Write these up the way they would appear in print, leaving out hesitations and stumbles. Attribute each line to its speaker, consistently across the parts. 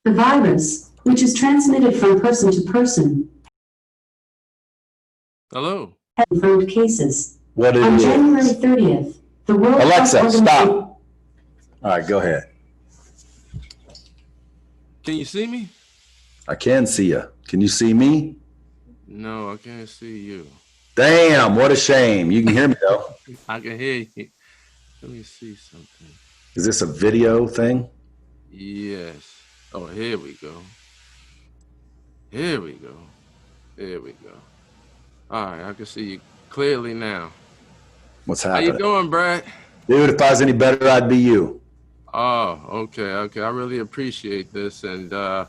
Speaker 1: The virus, which is transmitted from person to person,
Speaker 2: Hello.
Speaker 1: has confirmed cases.
Speaker 3: What it
Speaker 1: On
Speaker 3: is.
Speaker 1: January 30th, the World
Speaker 3: Alexa,
Speaker 1: Health
Speaker 3: stop.
Speaker 1: Organization.
Speaker 3: All right, go ahead.
Speaker 2: Can you see me?
Speaker 3: I can see you. Can you see me?
Speaker 2: No, I can't see you.
Speaker 3: Damn, what a shame. You can hear me though.
Speaker 2: I can hear you. Let me see something.
Speaker 3: Is this a video thing?
Speaker 2: Yes. Oh, here we go. Here we go. Here we go. All right, I can see you clearly now.
Speaker 3: What's
Speaker 2: How
Speaker 3: happening?
Speaker 2: you doing, Brad?
Speaker 3: Dude, if I was any better, I'd be you.
Speaker 2: Oh, okay. I really appreciate this, and my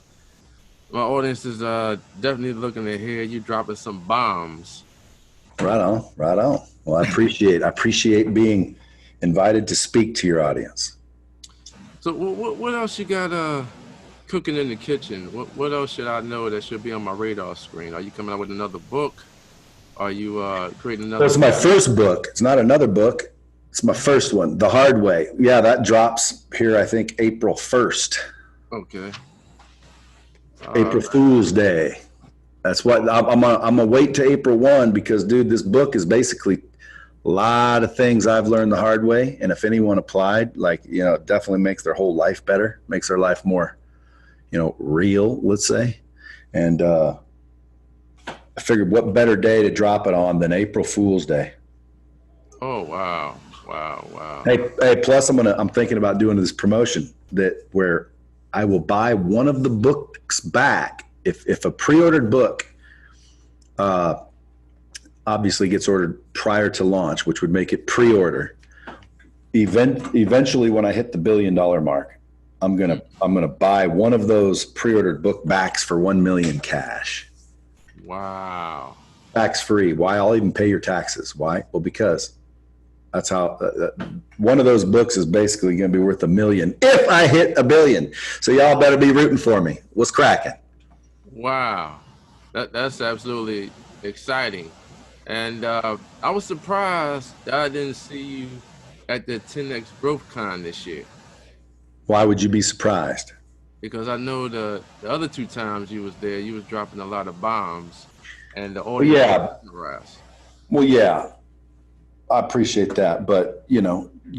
Speaker 2: audience is definitely looking to hear you dropping some bombs.
Speaker 3: Right on, right on. Well, I appreciate being invited to speak to your audience.
Speaker 2: So, what else you got cooking in the kitchen? What else should I know that should be on my radar screen? Are you coming out with another book? Are you creating another?
Speaker 3: That's my first book. It's not another book. It's my first one, The Hard Way. Yeah, that drops here, I think, April 1st.
Speaker 2: Okay.
Speaker 3: April Fool's Day. That's what I'm gonna wait to April 1 because, dude, this book is basically a lot of things I've learned the hard way. And if anyone applied, it definitely makes their whole life better, makes their life more, real, let's say. And I figured what better day to drop it on than April Fool's Day.
Speaker 2: Oh, wow.
Speaker 3: Hey, plus I'm thinking about doing this promotion where I will buy one of the books back if a pre-ordered book obviously gets ordered prior to launch, which would make it pre-order. Eventually, when I hit the $1 billion mark, I'm gonna buy one of those pre-ordered book backs for $1 million cash.
Speaker 2: Wow.
Speaker 3: Tax free. Why? I'll even pay your taxes. Why? Well, because that's how one of those books is basically going to be worth $1 million if I hit $1 billion. So y'all better be rooting for me. What's cracking?
Speaker 2: Wow. That's absolutely exciting. And I was surprised that I didn't see you at the 10X Growth Con this year.
Speaker 3: Why would you be surprised?
Speaker 2: Because I know the other two times you was there, you was dropping a lot of bombs, and the audience was mesmerized.
Speaker 3: Well, yeah, I appreciate that, but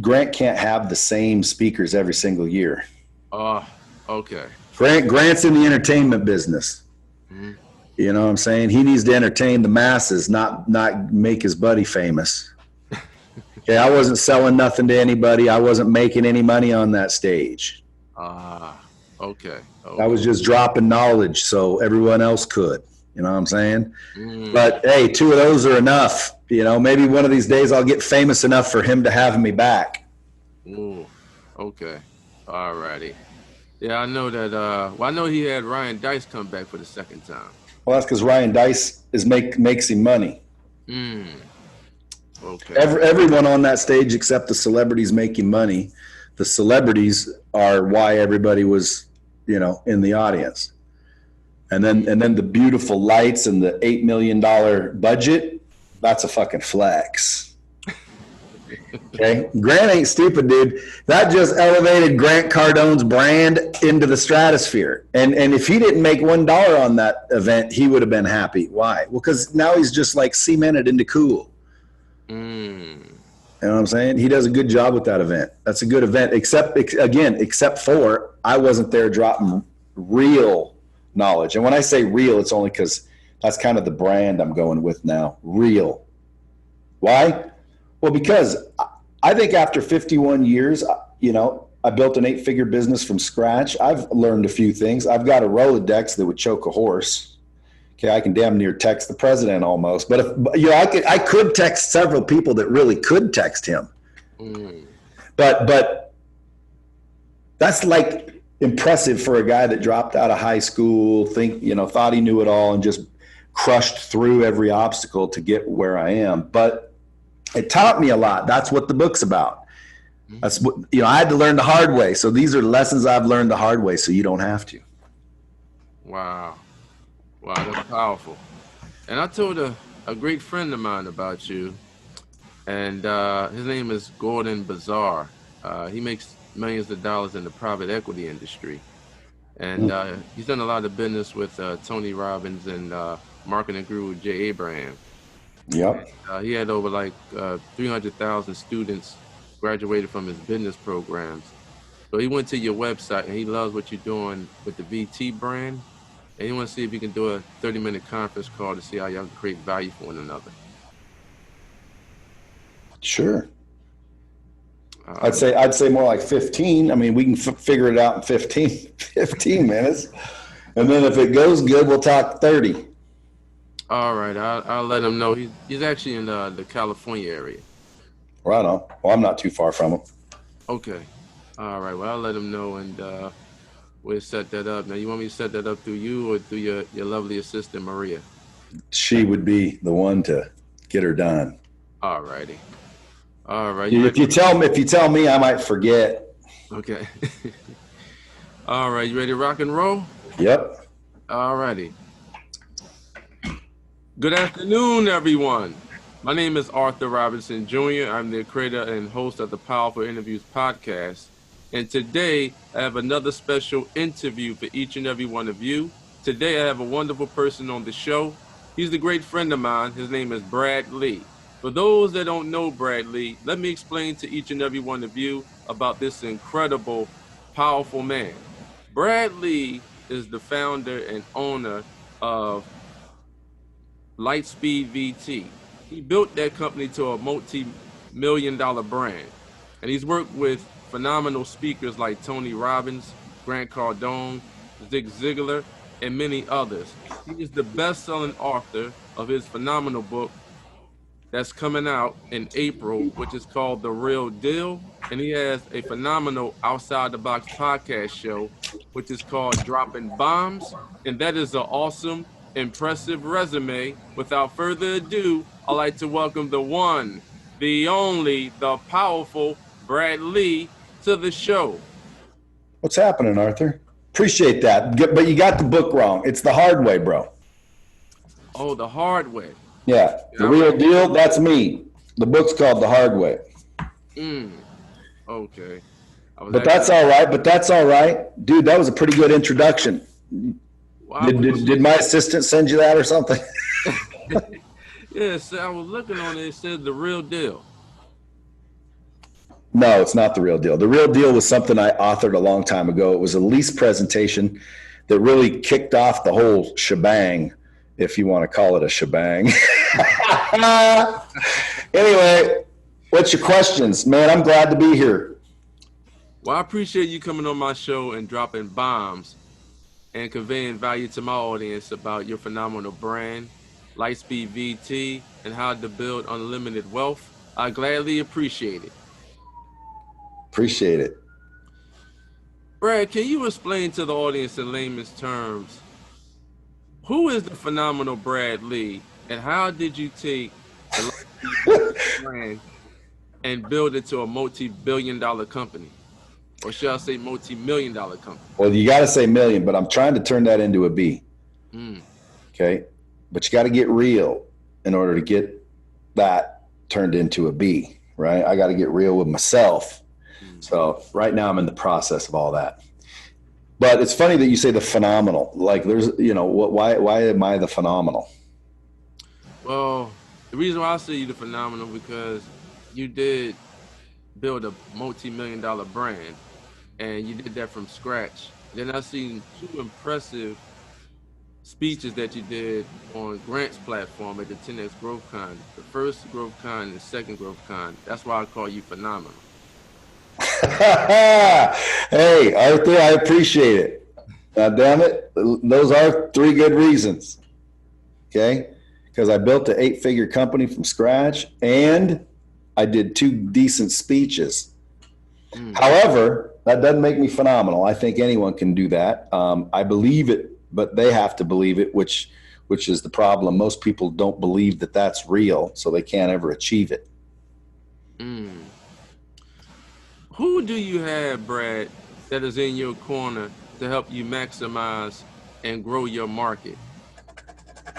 Speaker 3: Grant can't have the same speakers every single year.
Speaker 2: Okay.
Speaker 3: Grant's in the entertainment business.
Speaker 2: Mm-hmm.
Speaker 3: You know what I'm saying? He needs to entertain the masses, not make his buddy famous. Okay, I wasn't selling nothing to anybody. I wasn't making any money on that stage.
Speaker 2: Okay.
Speaker 3: I was just dropping knowledge so everyone else could. You know what I'm saying?
Speaker 2: Mm.
Speaker 3: But hey, 2 of those are enough. Maybe one of these days I'll get famous enough for him to have me back.
Speaker 2: Ooh, okay. All righty. Yeah, I know that. I know he had Ryan Dice come back for the second time.
Speaker 3: Well, that's because Ryan Dice makes him money.
Speaker 2: Okay.
Speaker 3: Everyone on that stage except the celebrities making money. The celebrities are why everybody was, in the audience. And then the beautiful lights and the $8 million budget, that's a fucking flex. Okay. Grant ain't stupid, dude. That just elevated Grant Cardone's brand into the stratosphere. And if he didn't make $1 on that event, he would have been happy. Why? Well, because now he's just like cemented into cool. You know what I'm saying? He does a good job with that event. That's a good event, except for I wasn't there dropping real knowledge. And when I say real, it's only because that's kind of the brand I'm going with now. Real. Why? Well, because I think after 51 years, I built an 8-figure business from scratch. I've learned a few things. I've got a Rolodex that would choke a horse. Okay, I can damn near text the president almost. But I could text several people that really could text him. But that's like impressive for a guy that dropped out of high school, thought he knew it all and just crushed through every obstacle to get where I am. But it taught me a lot. That's what the book's about. That's what, I had to learn the hard way. So these are lessons I've learned the hard way so you don't have to.
Speaker 2: Wow, that's powerful. And I told a great friend of mine about you, and his name is Gordon Bazar. He makes millions of dollars in the private equity industry. And he's done a lot of business with Tony Robbins and marketing guru Jay Abraham.
Speaker 3: Yep.
Speaker 2: He had over like 300,000 students graduated from his business programs. So he went to your website and he loves what you're doing with the VT brand. And he wants to see if you can do a 30-minute conference call to see how y'all can create value for one another.
Speaker 3: Sure. I'd say more like 15. I mean, we can figure it out in 15 minutes. And then if it goes good, we'll talk 30.
Speaker 2: All right. I'll let him know. He's actually in the California area.
Speaker 3: Right on. Well, I'm not too far from him.
Speaker 2: Okay. All right. Well, I'll let him know and we'll set that up. Now, you want me to set that up through you or through your lovely assistant, Maria?
Speaker 3: She would be the one to get her done.
Speaker 2: All righty. All right.
Speaker 3: If you tell me, I might forget.
Speaker 2: Okay. All right. You ready to rock and roll?
Speaker 3: Yep.
Speaker 2: All righty. Good afternoon, everyone. My name is Arthur Robinson Jr. I'm the creator and host of the Powerful Interviews podcast. And today I have another special interview for each and every one of you. Today I have a wonderful person on the show. He's a great friend of mine. His name is Brad Lee. For those that don't know Brad Lee, let me explain to each and every one of you about this incredible, powerful man. Brad Lee is the founder and owner of LightSpeed VT. He built that company to a multi-million-dollar brand. And he's worked with phenomenal speakers like Tony Robbins, Grant Cardone, Zig Ziglar, and many others. He is the best-selling author of his phenomenal book that's coming out in April, which is called The Real Deal. And he has a phenomenal Outside the Box podcast show, which is called Dropping Bombs. And that is an awesome, impressive resume. Without further ado, I'd like to welcome the one, the only, the powerful Brad Lee to the show.
Speaker 3: What's happening, Arthur? Appreciate that. But you got the book wrong. It's The Hard Way, bro.
Speaker 2: Oh, The Hard Way.
Speaker 3: Yeah. The Real Deal, that's me. The book's called The Hard Way.
Speaker 2: Okay.
Speaker 3: But that's all right. Dude, that was a pretty good introduction.
Speaker 2: Well,
Speaker 3: Did my assistant send you that or something?
Speaker 2: Yes, I was looking on it. It said The Real Deal.
Speaker 3: No, it's not The Real Deal. The Real Deal was something I authored a long time ago. It was a lease presentation that really kicked off the whole shebang, if you want to call it a shebang. Anyway, what's your questions? Man, I'm glad to be here.
Speaker 2: Well, I appreciate you coming on my show and dropping bombs and conveying value to my audience about your phenomenal brand, LightSpeed VT, and how to build unlimited wealth. I gladly appreciate it.
Speaker 3: Appreciate it.
Speaker 2: Brad, can you explain to the audience in layman's terms, who is the phenomenal Brad Lee, and how did you take the LightSpeed brand and build it to a multi-billion-dollar company? Or should I say multi-million-dollar company?
Speaker 3: Well, you got to say million, but I'm trying to turn that into a B. Okay. But you got to get real in order to get that turned into a B, right? I got to get real with myself. So right now I'm in the process of all that. But it's funny that you say the phenomenal. Like there's, why am I the phenomenal?
Speaker 2: Well, the reason why I say you the phenomenal because you did build a multi-million-dollar brand and you did that from scratch. Then I've seen two impressive speeches that you did on Grant's platform at the 10X Growth Con. The first Growth Con and the second Growth Con. That's why I call you phenomenal.
Speaker 3: Hey, Arthur, I appreciate it. God damn it. Those are three good reasons. Okay? Because I built an 8-figure company from scratch and I did 2 decent speeches. However, that doesn't make me phenomenal. I think anyone can do that. I believe it, but they have to believe it, which is the problem. Most people don't believe that that's real, so they can't ever achieve it.
Speaker 2: Who do you have, Brad, that is in your corner to help you maximize and grow your market?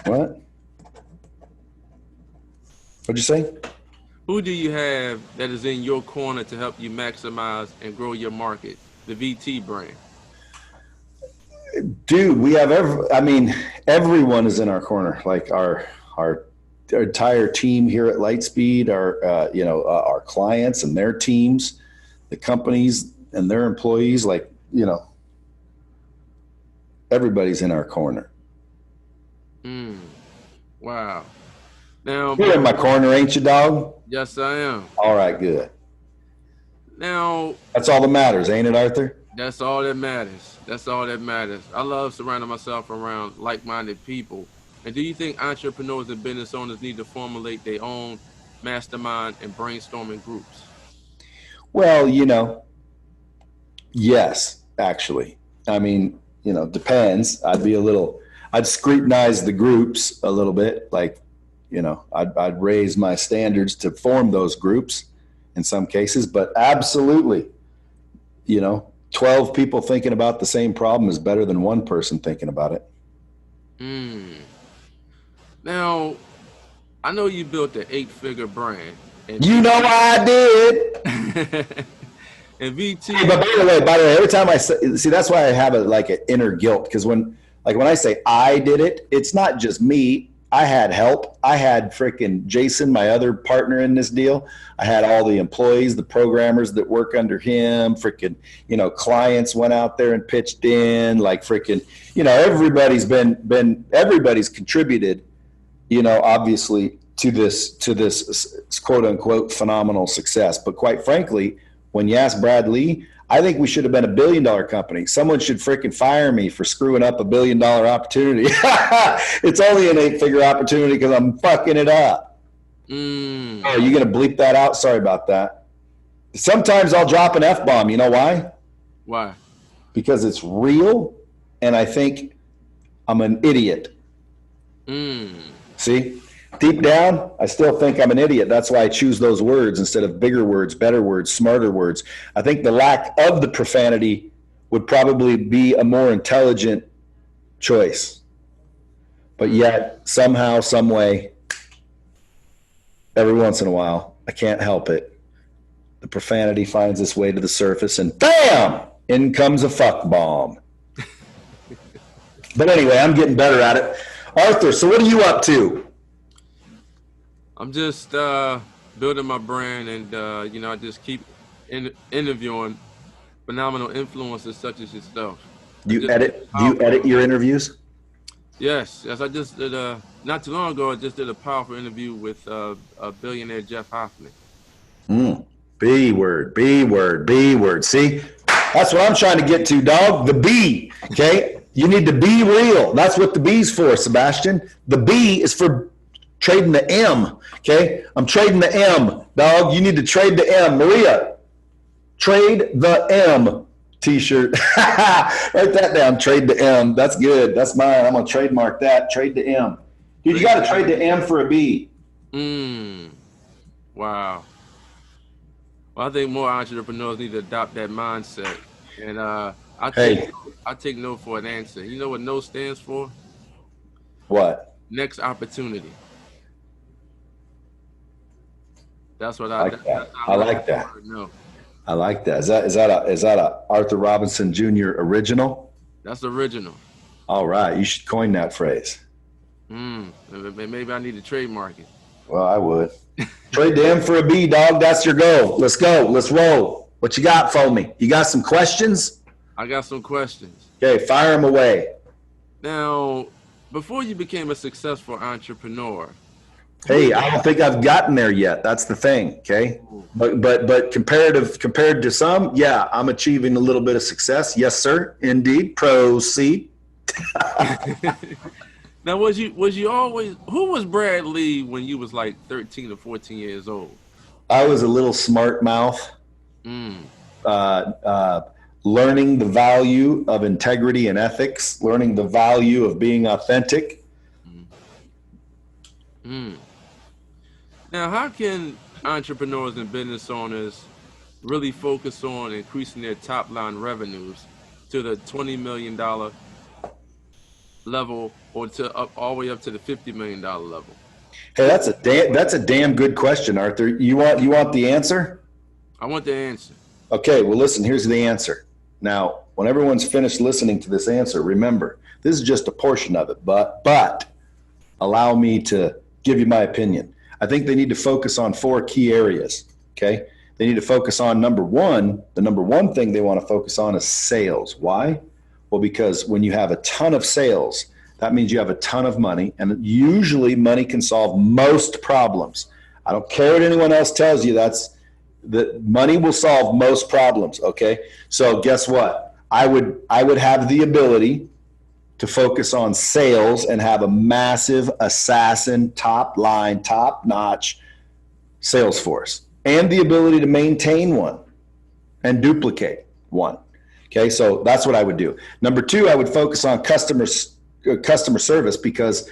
Speaker 3: What? What'd you say?
Speaker 2: Who do you have that is in your corner to help you maximize and grow your market? The VT brand.
Speaker 3: Dude, we have everyone is in our corner. Like our entire team here at LightSpeed, our clients and their teams, the companies and their employees, everybody's in our corner.
Speaker 2: Wow. Now
Speaker 3: You're in my corner, ain't you, dog?
Speaker 2: Yes, I am.
Speaker 3: All right, good.
Speaker 2: Now
Speaker 3: That's all that matters, ain't it, Arthur?
Speaker 2: that's all that matters. That's all that matters. I love surrounding myself around like-minded people. And do you think entrepreneurs and business owners need to formulate their own mastermind and brainstorming groups?
Speaker 3: Well, yes, actually. I mean, depends. I'd scrutinize the groups a little bit. I'd raise my standards to form those groups in some cases, but absolutely, 12 people thinking about the same problem is better than one person thinking about it.
Speaker 2: Now, I know you built an 8-figure brand. And
Speaker 3: I did.
Speaker 2: And VT.
Speaker 3: Hey, but by the way, every time I see, that's why I have an inner guilt, because when I say I did it, it's not just me. I had help. I had freaking Jason, my other partner in this deal. I had all the employees, the programmers that work under him. Freaking, clients went out there and pitched in. Everybody's contributed. Obviously to this quote unquote phenomenal success. But quite frankly, when you ask Brad Lee, I think we should have been a $1 billion company. Someone should freaking fire me for screwing up $1 billion opportunity. It's only an 8-figure opportunity because I'm fucking it up. Oh, you going to bleep that out? Sorry about that. Sometimes I'll drop an F-bomb. You know why?
Speaker 2: Why?
Speaker 3: Because it's real, and I think I'm an idiot. See? Deep down, I still think I'm an idiot. That's why I choose those words instead of bigger words, better words, smarter words. I think the lack of the profanity would probably be a more intelligent choice. But yet, somehow, some way, every once in a while, I can't help it. The profanity finds its way to the surface, and bam! In comes a fuck bomb. But anyway, I'm getting better at it. Arthur, so what are you up to?
Speaker 2: I'm just building my brand, and I just keep interviewing phenomenal influencers such as yourself.
Speaker 3: Do you edit your interviews?
Speaker 2: Yes. I just did not too long ago. I just did a powerful interview with a billionaire, Jeff Hoffman.
Speaker 3: B word. See, that's what I'm trying to get to, dog. The B. Okay, you need to be real. That's what the B's for, Sebastian. The B is for trading the M. Okay, I'm trading the M, dog. You need to trade the M. Maria, trade the M t-shirt. Write that down. Trade the M. That's good. That's mine. I'm gonna trademark that. Trade the M. Dude, you got to trade the M for a B.
Speaker 2: Wow. Well, I think more entrepreneurs need to adopt that mindset. And I take no for an answer. You know what no stands for?
Speaker 3: What?
Speaker 2: Next opportunity. That's what
Speaker 3: I like that.
Speaker 2: No.
Speaker 3: I like that. Is that a Arthur Robinson Jr. original?
Speaker 2: That's original.
Speaker 3: All right, you should coin that phrase.
Speaker 2: Maybe I need to trademark it.
Speaker 3: Well, I would. Trade the M for a B, dog. That's your goal. Let's go. Let's roll. What you got for me? You got some questions?
Speaker 2: I got some questions.
Speaker 3: Okay, fire them away.
Speaker 2: Now, before you became a successful entrepreneur.
Speaker 3: Hey, I don't think I've gotten there yet. That's the thing. Okay. But compared to some, yeah, I'm achieving a little bit of success. Yes, sir. Indeed. Proceed.
Speaker 2: Now, was you always, who was Brad Lee when you was like 13 or 14 years old?
Speaker 3: I was a little smart mouth, learning the value of integrity and ethics, learning the value of being authentic.
Speaker 2: Now, how can entrepreneurs and business owners really focus on increasing their top line revenues to the $20 million level, or all the way up to the $50 million level?
Speaker 3: Hey, that's a damn good question, Arthur. You want the answer?
Speaker 2: I want the answer.
Speaker 3: Okay, well, listen, here's the answer. Now, when everyone's finished listening to this answer, remember, this is just a portion of it, but allow me to give you my opinion. I think they need to focus on 4 key areas, okay? They need to focus on the number one thing they want to focus on is sales. Why? Well, because when you have a ton of sales, that means you have a ton of money, and usually money can solve most problems. I don't care what anyone else tells you, that money will solve most problems, okay? So guess what? I would have the ability to focus on sales and have a massive assassin, top line, top notch sales force, and the ability to maintain one and duplicate one. Okay, so that's what I would do. Number 2, I would focus on customer service, because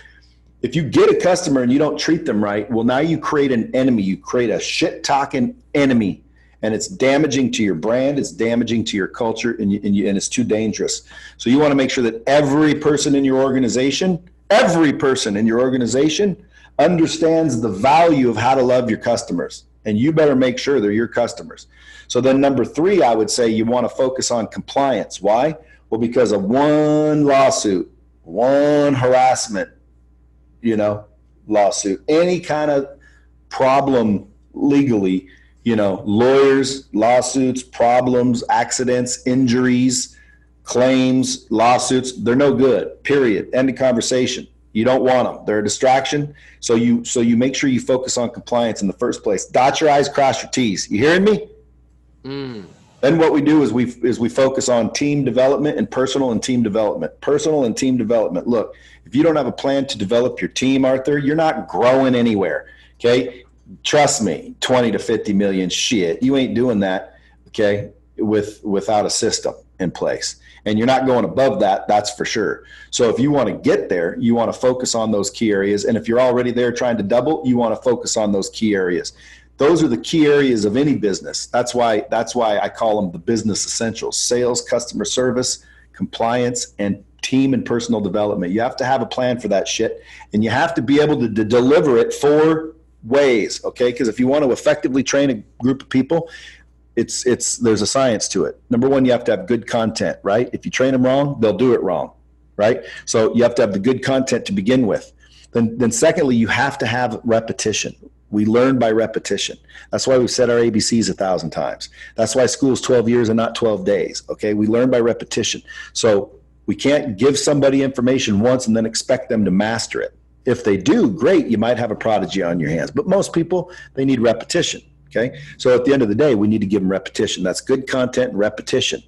Speaker 3: if you get a customer and you don't treat them right, well, now you create an enemy. You create a shit-talking enemy, and it's damaging to your brand. It's damaging to your culture, and it's too dangerous. So you want to make sure that every person in your organization understands the value of how to love your customers, and you better make sure they're your customers. So then number 3, I would say you want to focus on compliance. Why? Well, because of one lawsuit, one harassment, lawsuit, any kind of problem legally, lawyers, lawsuits, problems, accidents, injuries, claims, lawsuits, they're no good, period. End of conversation. You don't want them. They're a distraction. So you make sure you focus on compliance in the first place. Dot your I's, cross your T's. You hearing me? Then what we do is we focus on team development and personal and team development. Personal and team development. Look, if you don't have a plan to develop your team, Arthur, you're not growing anywhere. Okay, trust me. 20 to 50 million, shit, you ain't doing that. Okay, without a system in place, and you're not going above that. That's for sure. So if you want to get there, you want to focus on those key areas, and if you're already there trying to double, you want to focus on those key areas. Those are the key areas of any business. That's why I call them the business essentials: sales, customer service, compliance, and team and personal development. You have to have a plan for that shit, and you have to be able to deliver it 4 ways, okay? Because if you want to effectively train a group of people, there's a science to it. Number 1, you have to have good content, right? If you train them wrong, they'll do it wrong, right? So you have to have the good content to begin with. Then secondly, you have to have repetition. We learn by repetition. That's why we've said our ABCs 1,000 times. That's why school's 12 years and not 12 days. Okay, we learn by repetition. So we can't give somebody information once and then expect them to master it. If they do, great, you might have a prodigy on your hands. But most people, they need repetition. Okay, so at the end of the day, we need to give them repetition. That's good content and repetition.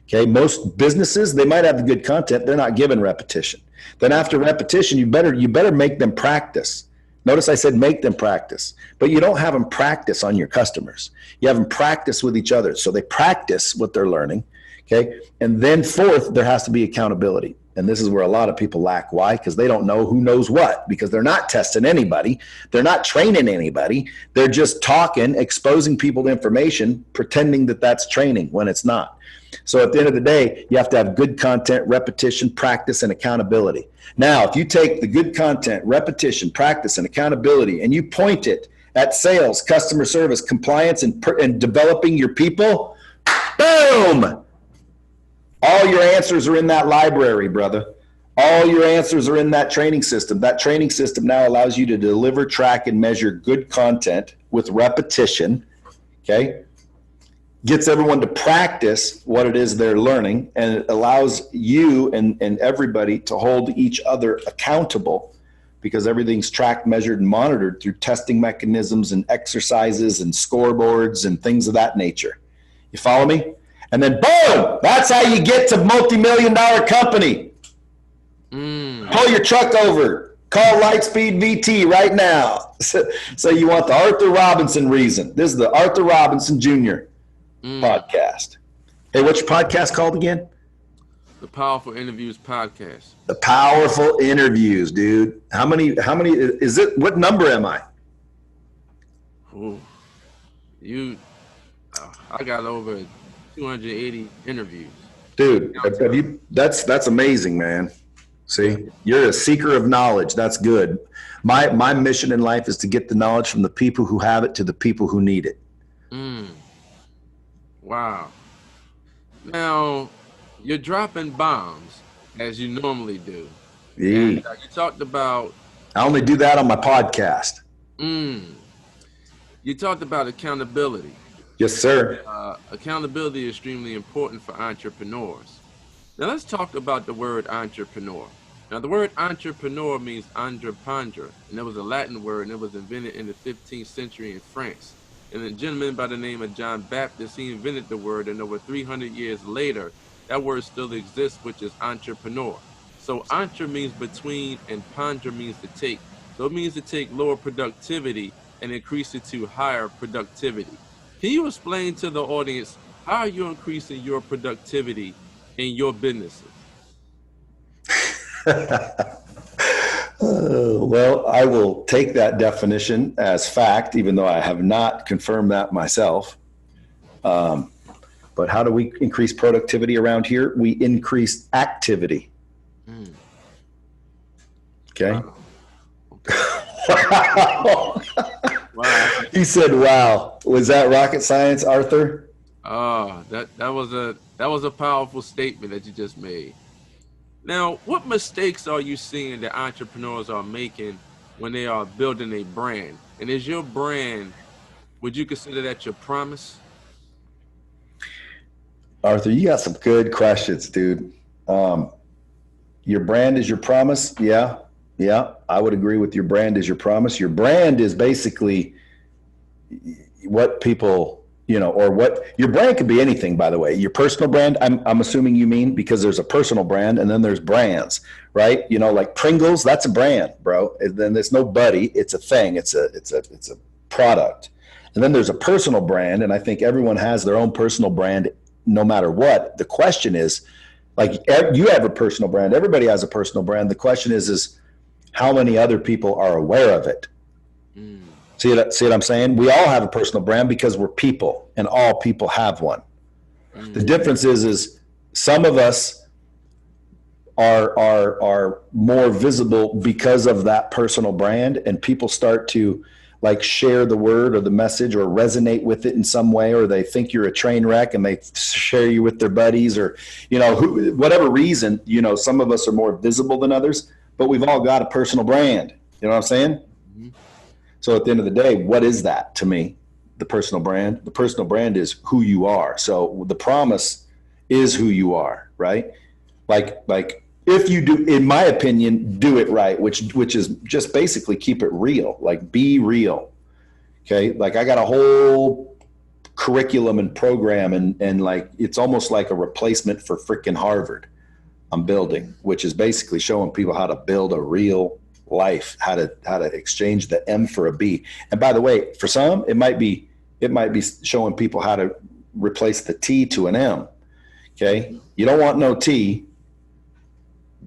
Speaker 3: Okay, most businesses, they might have the good content, they're not given repetition. Then after repetition, you better make them practice. Notice I said make them practice, but you don't have them practice on your customers. You have them practice with each other. So they practice what they're learning, okay? And then 4th, there has to be accountability. And this is where a lot of people lack. Why? Because they don't know who knows what, because they're not testing anybody. They're not training anybody. They're just talking, exposing people to information, pretending that that's training when it's not. So at the end of the day, you have to have good content, repetition, practice, and accountability. Now, if you take the good content, repetition, practice, and accountability, and you point it at sales, customer service, compliance, and developing your people, boom! All your answers are in that library, brother. All your answers are in that training system. That training system now allows you to deliver, track, and measure good content with repetition, okay? Gets everyone to practice what it is they're learning, and it allows you and everybody to hold each other accountable, because everything's tracked, measured, and monitored through testing mechanisms and exercises and scoreboards and things of that nature. You follow me? And then boom, that's how you get to multi-million-dollar company. Pull your truck over. Call LightSpeed VT right now. So you want the Arthur Robinson reason. This is the Arthur Robinson Jr. podcast. Hey, what's your podcast called again?
Speaker 2: The Powerful Interviews Podcast.
Speaker 3: The Powerful Interviews, dude. How many is it? What number am I?
Speaker 2: Ooh, I got over 280 interviews.
Speaker 3: Dude, have you, that's amazing, man. See, you're a seeker of knowledge. That's good. My mission in life is to get the knowledge from the people who have it to the people who need it.
Speaker 2: Wow. Now, you're dropping bombs as you normally do.
Speaker 3: Yeah.
Speaker 2: And you talked about
Speaker 3: I only do that on my podcast.
Speaker 2: you talked about accountability.
Speaker 3: Yes, sir.
Speaker 2: Accountability is extremely important for entrepreneurs. Now let's talk about the word entrepreneur. Now the word entrepreneur means entreprendre, and it was a Latin word, and it was invented in the 15th century in France. And a gentleman by the name of John Baptist, he invented the word, and over 300 years later, that word still exists, which is entrepreneur. So entre means between, and ponder means to take. So it means to take lower productivity and increase it to higher productivity. Can you explain to the audience how are you increasing your productivity in your businesses?
Speaker 3: Well, I will take that definition as fact, even though I have not confirmed that myself. But how do we increase productivity around here? We increase activity. Okay. Wow.
Speaker 2: Wow.
Speaker 3: He said, wow. Was that rocket science, Arthur?
Speaker 2: Oh, that was a powerful statement that you just made. Now, what mistakes are you seeing that entrepreneurs are making when they are building a brand? And is your brand, would you consider that your promise?
Speaker 3: Arthur, you got some good questions, dude. Your brand is your promise. Yeah. I would agree with your brand is your promise. Your brand is basically what people, or what your brand could be anything, by the way. Your personal brand, I'm assuming you mean, because there's a personal brand and then there's brands, right? Like Pringles, that's a brand, bro. And then there's no buddy. It's a thing. It's a product. And then there's a personal brand. And I think everyone has their own personal brand no matter what. The question is, like, you have a personal brand. Everybody has a personal brand. The question is how many other people are aware of it? See what I'm saying? We all have a personal brand because we're people, and all people have one. The difference is some of us are more visible because of that personal brand, and people start to like share the word or the message or resonate with it in some way, or they think you're a train wreck and they share you with their buddies, or whatever reason. Some of us are more visible than others, but we've all got a personal brand. You know what I'm saying? So at the end of the day, what is that to me? The personal brand. The personal brand is who you are. So the promise is who you are, right? Like if you do, in my opinion, do it right, which is just basically keep it real, like be real. Okay. Like I got a whole curriculum and program and like, it's almost like a replacement for freaking Harvard I'm building, which is basically showing people how to build a real life, how to exchange the M for a B. And by the way, for some, it might be showing people how to replace the T to an M. Okay. You don't want no T.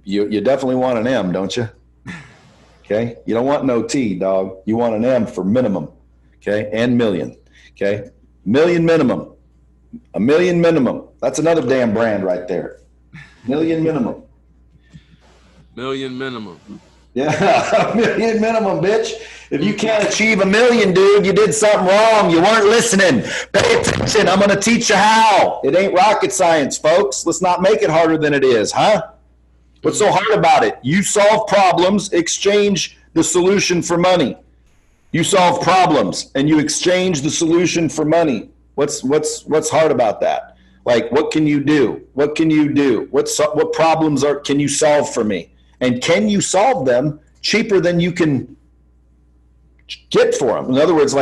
Speaker 3: You definitely want an M, don't you? Okay. You don't want no T, dog. You want an M for minimum. Okay. And million. Okay. Million minimum. A million minimum. That's another damn brand right there. Million minimum.
Speaker 2: Million minimum.
Speaker 3: Yeah, a million minimum, bitch. If you can't achieve a million, dude, you did something wrong. You weren't listening. Pay attention. I'm going to teach you how. It ain't rocket science, folks. Let's not make it harder than it is, huh? What's so hard about it? You solve problems, exchange the solution for money. You solve problems and you exchange the solution for money. What's hard about that? Like, what can you do? What can you do? What problems can you solve for me? And can you solve them cheaper than you can get for them? In other words,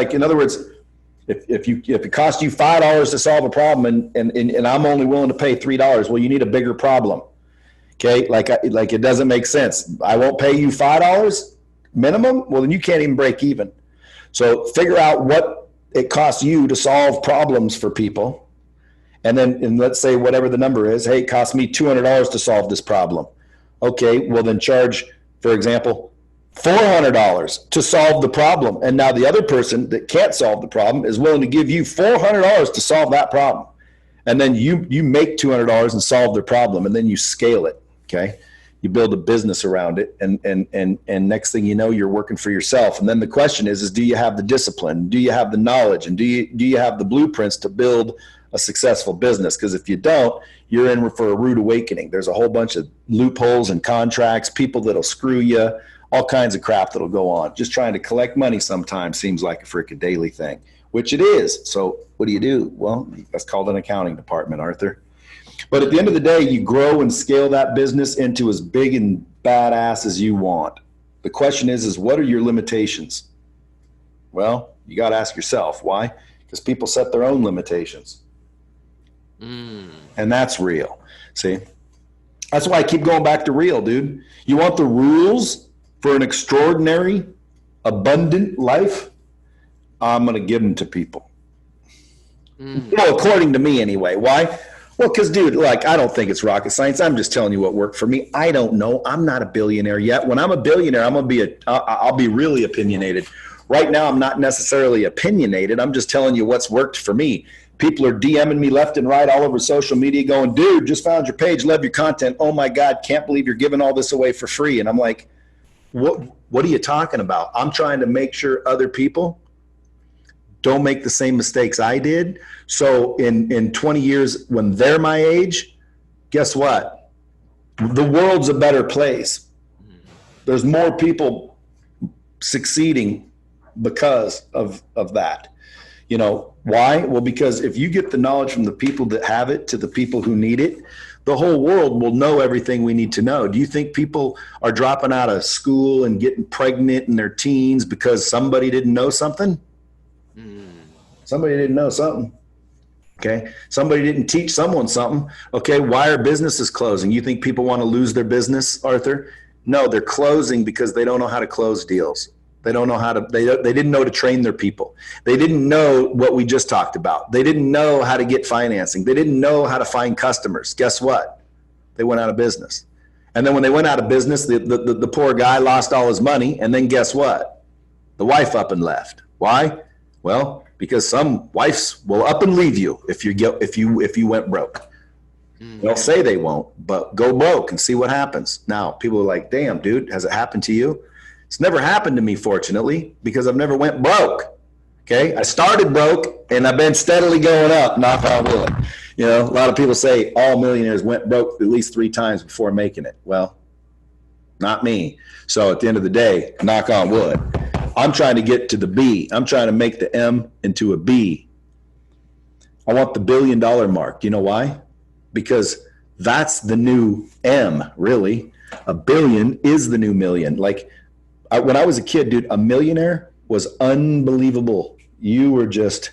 Speaker 3: if it costs you $5 to solve a problem and I'm only willing to pay $3, well, you need a bigger problem. Okay, like it doesn't make sense. I won't pay you $5 minimum. Well, then you can't even break even. So figure out what it costs you to solve problems for people, and let's say whatever the number is. Hey, it costs me $200 to solve this problem. Okay, well then charge, for example, $400 to solve the problem. And now the other person that can't solve the problem is willing to give you $400 to solve that problem. And then you make $200 and solve their problem, and then you scale it. Okay, you build a business around it, and next thing you know, you're working for yourself. And then the question is do you have the discipline? Do you have the knowledge? And do you have the blueprints to build a successful business. Because if you don't, you're in for a rude awakening. There's a whole bunch of loopholes and contracts, people that'll screw you, all kinds of crap that'll go on. Just trying to collect money sometimes seems like a freaking daily thing, which it is. So what do? Well, that's called an accounting department, Arthur. But at the end of the day, you grow and scale that business into as big and badass as you want. The question is what are your limitations? Well, you got to ask yourself. Why? Because people set their own limitations. And that's real. See? That's why I keep going back to real, dude. You want the rules for an extraordinary, abundant life? I'm going to give them to people. Well, according to me anyway. Why? Well, because, dude, like, I don't think it's rocket science. I'm just telling you what worked for me. I don't know. I'm not a billionaire yet. When I'm a billionaire, I'll be really opinionated. Right now, I'm not necessarily opinionated. I'm just telling you what's worked for me. People are DMing me left and right all over social media going, dude, just found your page, love your content. Oh, my God, can't believe you're giving all this away for free. And I'm like, what are you talking about? I'm trying to make sure other people don't make the same mistakes I did. So in 20 years, when they're my age, guess what? The world's a better place. There's more people succeeding because of that. You know, why? Well, because if you get the knowledge from the people that have it to the people who need it, the whole world will know everything we need to know. Do you think people are dropping out of school and getting pregnant in their teens because somebody didn't know something? Somebody didn't know something. Okay. Somebody didn't teach someone something. Okay. Why are businesses closing? You think people want to lose their business, Arthur? No, they're closing because they don't know how to close deals. They don't know how to, they didn't know to train their people. They didn't know what we just talked about. They didn't know how to get financing. They didn't know how to find customers. Guess what? They went out of business. And then when they went out of business, the poor guy lost all his money. And then guess what? The wife up and left. Why? Well, because some wives will up and leave you if you went broke. They'll say they won't, but go broke and see what happens. Now, people are like, damn, dude, has it happened to you? It's never happened to me, fortunately, because I've never went broke. Okay. I started broke and I've been steadily going up, knock on wood. You know, a lot of people say all millionaires went broke at least 3 times before making it. Well, not me. So at the end of the day, knock on wood. I'm trying to get to the B. I'm trying to make the M into a B. I want the $1 billion mark. You know why? Because that's the new M, really. $1 billion is the new million. Like, when I was a kid, dude, a millionaire was unbelievable. You were just,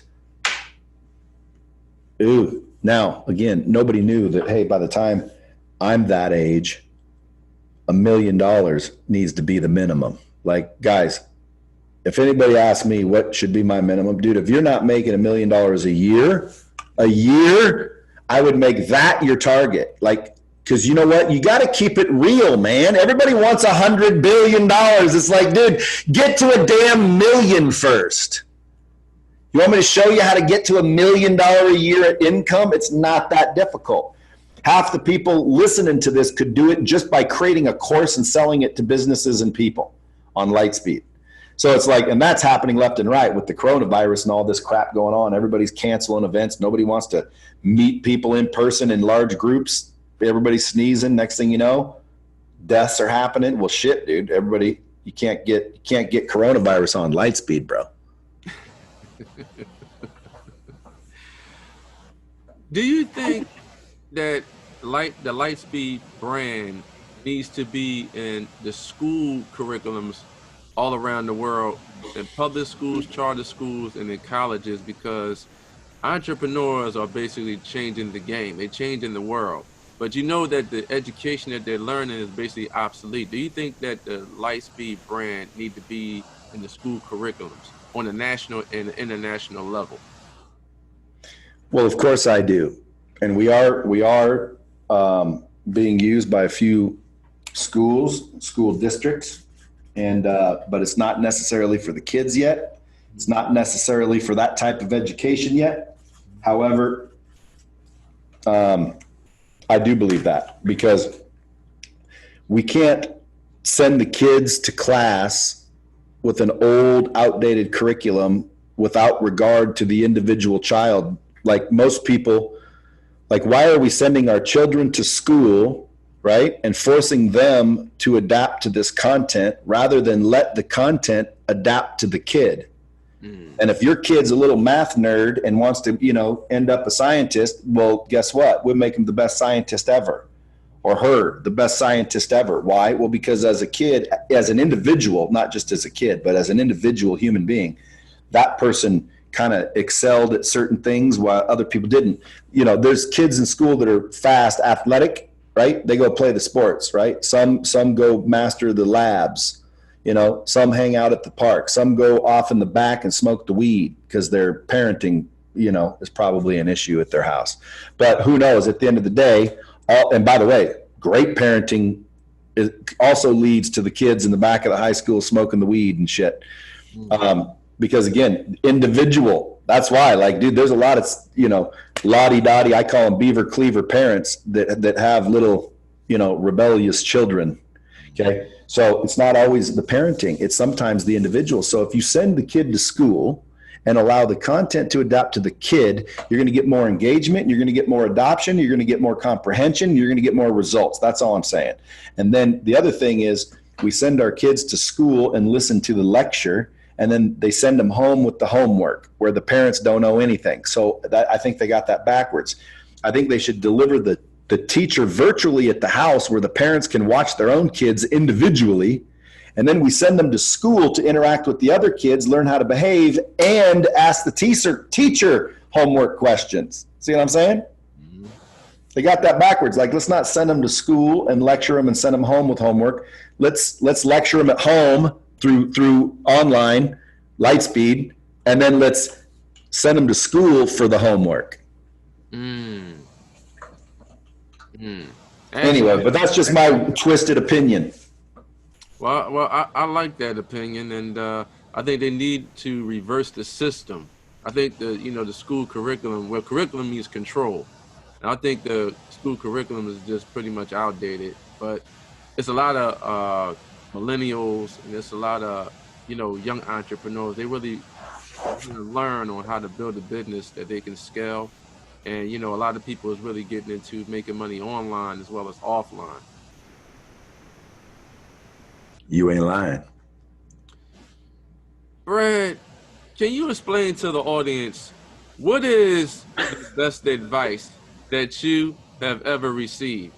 Speaker 3: ooh. Now, again, nobody knew that, hey, by the time I'm that age, $1 million needs to be the minimum. Like, guys, if anybody asks me what should be my minimum, dude, if you're not making $1 million a year, I would make that your target. Like, because you know what? You got to keep it real, man. Everybody wants $100 billion. It's like, dude, get to a damn million first. You want me to show you how to get to $1 million a year income? It's not that difficult. Half the people listening to this could do it just by creating a course and selling it to businesses and people on LightSpeed. So it's like, and that's happening left and right with the coronavirus and all this crap going on. Everybody's canceling events. Nobody wants to meet people in person in large groups. Everybody's sneezing. Next thing you know, deaths are happening. Well, shit, dude. Everybody, you can't get coronavirus on LightSpeed, bro.
Speaker 2: Do you think that the LightSpeed brand needs to be in the school curriculums all around the world, in public schools, charter schools, and in colleges? Because entrepreneurs are basically changing the game. They're changing the world. But you know that the education that they're learning is basically obsolete. Do you think that the LightSpeed brand need to be in the school curriculums on a national and international level?
Speaker 3: Well, of course I do. And we are being used by a few schools, school districts, and but it's not necessarily for the kids yet. It's not necessarily for that type of education yet. However, I do believe that, because we can't send the kids to class with an old, outdated curriculum without regard to the individual child like most people, like why are we sending our children to school, right? And forcing them to adapt to this content rather than let the content adapt to the kid. And if your kid's a little math nerd and wants to, end up a scientist, well, guess what? We'll make him the best scientist ever, or her the best scientist ever. Why? Well, because as a kid, as an individual, not just as a kid, but as an individual human being, that person kind of excelled at certain things while other people didn't. There's kids in school that are fast, athletic, right? They go play the sports, right? Some go master the labs. Some hang out at the park. Some go off in the back and smoke the weed because their parenting, is probably an issue at their house. But who knows? At the end of the day, and by the way, great parenting also leads to the kids in the back of the high school smoking the weed and shit. Because again, individual. That's why, dude, there's a lot of, lottie-dottie, I call them beaver cleaver parents that have little, rebellious children. Okay. So it's not always the parenting, it's sometimes the individual. So if you send the kid to school and allow the content to adapt to the kid, you're going to get more engagement, you're going to get more adoption, you're going to get more comprehension, you're going to get more results. That's all I'm saying. And then the other thing is we send our kids to school and listen to the lecture, and then they send them home with the homework where the parents don't know anything. So I think they got that backwards. I think they should deliver the teacher virtually at the house where the parents can watch their own kids individually. And then we send them to school to interact with the other kids, learn how to behave, and ask the teacher homework questions. See what I'm saying? Mm-hmm. They got that backwards. Let's not send them to school and lecture them and send them home with homework. Let's lecture them at home through online, LightSpeed, and then let's send them to school for the homework. Anyway, but that's just my twisted opinion.
Speaker 2: Well, I like that opinion, and I think they need to reverse the system. I think the school curriculum, well, curriculum means control, and I think the school curriculum is just pretty much outdated. But it's a lot of millennials, and it's a lot of young entrepreneurs. They really learn on how to build a business that they can scale. And, a lot of people is really getting into making money online as well as offline.
Speaker 3: You ain't lying.
Speaker 2: Brad, can you explain to the audience what is the best advice that you have ever received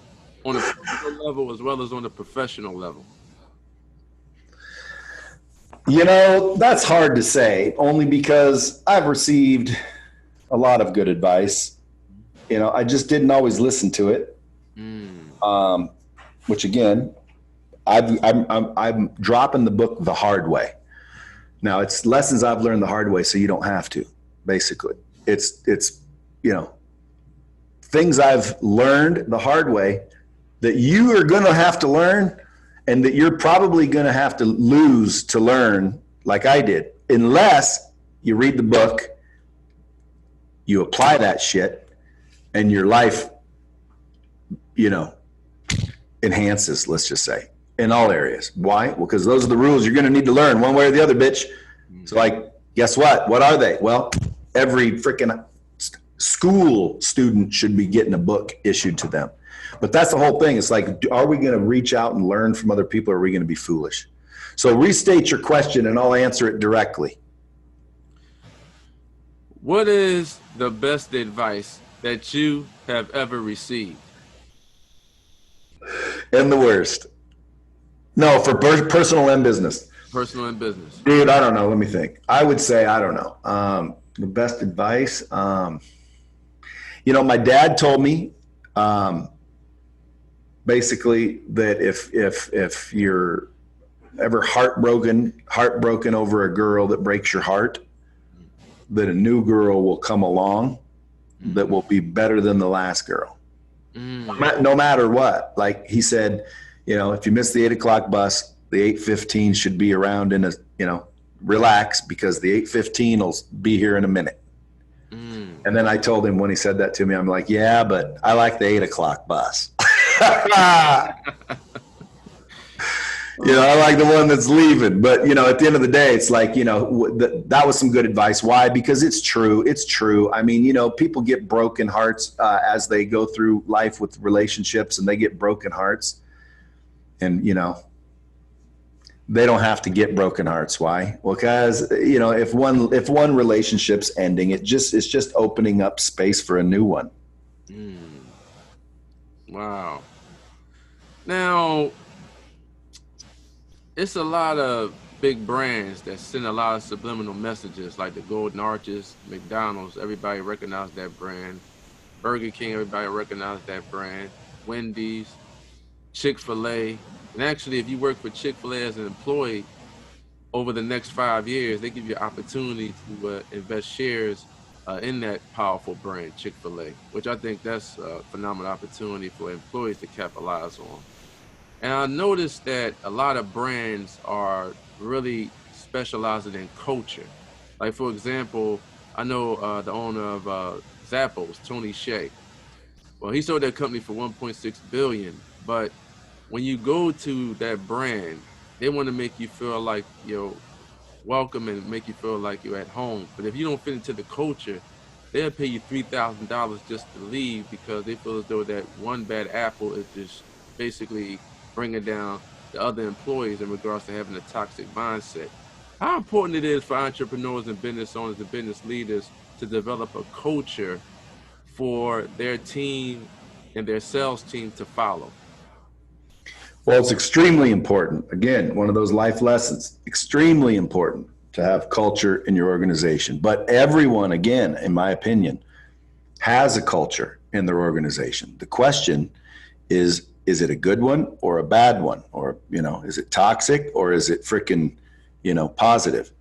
Speaker 2: on a personal level as well as on a professional level?
Speaker 3: That's hard to say, only because I've received a lot of good advice. I just didn't always listen to it. Which again, I'm dropping the book the hard way. Now it's lessons I've learned the hard way, so you don't have to. Basically, it's things I've learned the hard way that you are going to have to learn, and that you're probably going to have to lose to learn, like I did, unless you read the book, you apply that shit, and your life, enhances, let's just say, in all areas. Why? Well, because those are the rules you're going to need to learn one way or the other, bitch. So guess what? What are they? Well, every freaking school student should be getting a book issued to them. But that's the whole thing. It's are we going to reach out and learn from other people, or are we going to be foolish? So restate your question and I'll answer it directly.
Speaker 2: What is the best advice that you have ever received?
Speaker 3: And the worst. No, for personal and business.
Speaker 2: Personal and business.
Speaker 3: Dude, I don't know. Let me think. I would say, I don't know. The best advice. My dad told me, basically that if you're ever heartbroken over a girl that breaks your heart, that a new girl will come along that will be better than the last girl. No matter what. Like he said, if you miss the 8:00 bus, the 8:15 should be around in relax, because the 8:15 will be here in a minute. And then I told him when he said that to me, I'm like, yeah, but I like the 8:00 bus. I like the one that's leaving. But, at the end of the day, it's like, that was some good advice. Why? Because it's true. It's true. I mean, people get broken hearts as they go through life with relationships, and they get broken hearts. And, they don't have to get broken hearts. Why? Well, because, if one relationship's ending, it's just opening up space for a new one.
Speaker 2: Wow. Now, it's a lot of big brands that send a lot of subliminal messages, like the Golden Arches, McDonald's, everybody recognizes that brand. Burger King, everybody recognizes that brand. Wendy's, Chick-fil-A. And actually, if you work for Chick-fil-A as an employee, over the next 5 years, they give you an opportunity to invest shares in that powerful brand, Chick-fil-A, which I think that's a phenomenal opportunity for employees to capitalize on. And I noticed that a lot of brands are really specializing in culture. Like, for example, I know the owner of Zappos, Tony Hsieh. Well, he sold that company for $1.6 billion, but when you go to that brand, they want to make you feel like you're welcome and make you feel like you're at home. But if you don't fit into the culture, they'll pay you $3,000 just to leave, because they feel as though that one bad apple is just basically bringing down the other employees in regards to having a toxic mindset. How important it is for entrepreneurs and business owners and business leaders to develop a culture for their team and their sales team to follow?
Speaker 3: Well, it's extremely important. Again, one of those life lessons, extremely important to have culture in your organization. But everyone, again, in my opinion, has a culture in their organization. The question is it a good one or a bad one? Or, is it toxic or is it freaking, positive?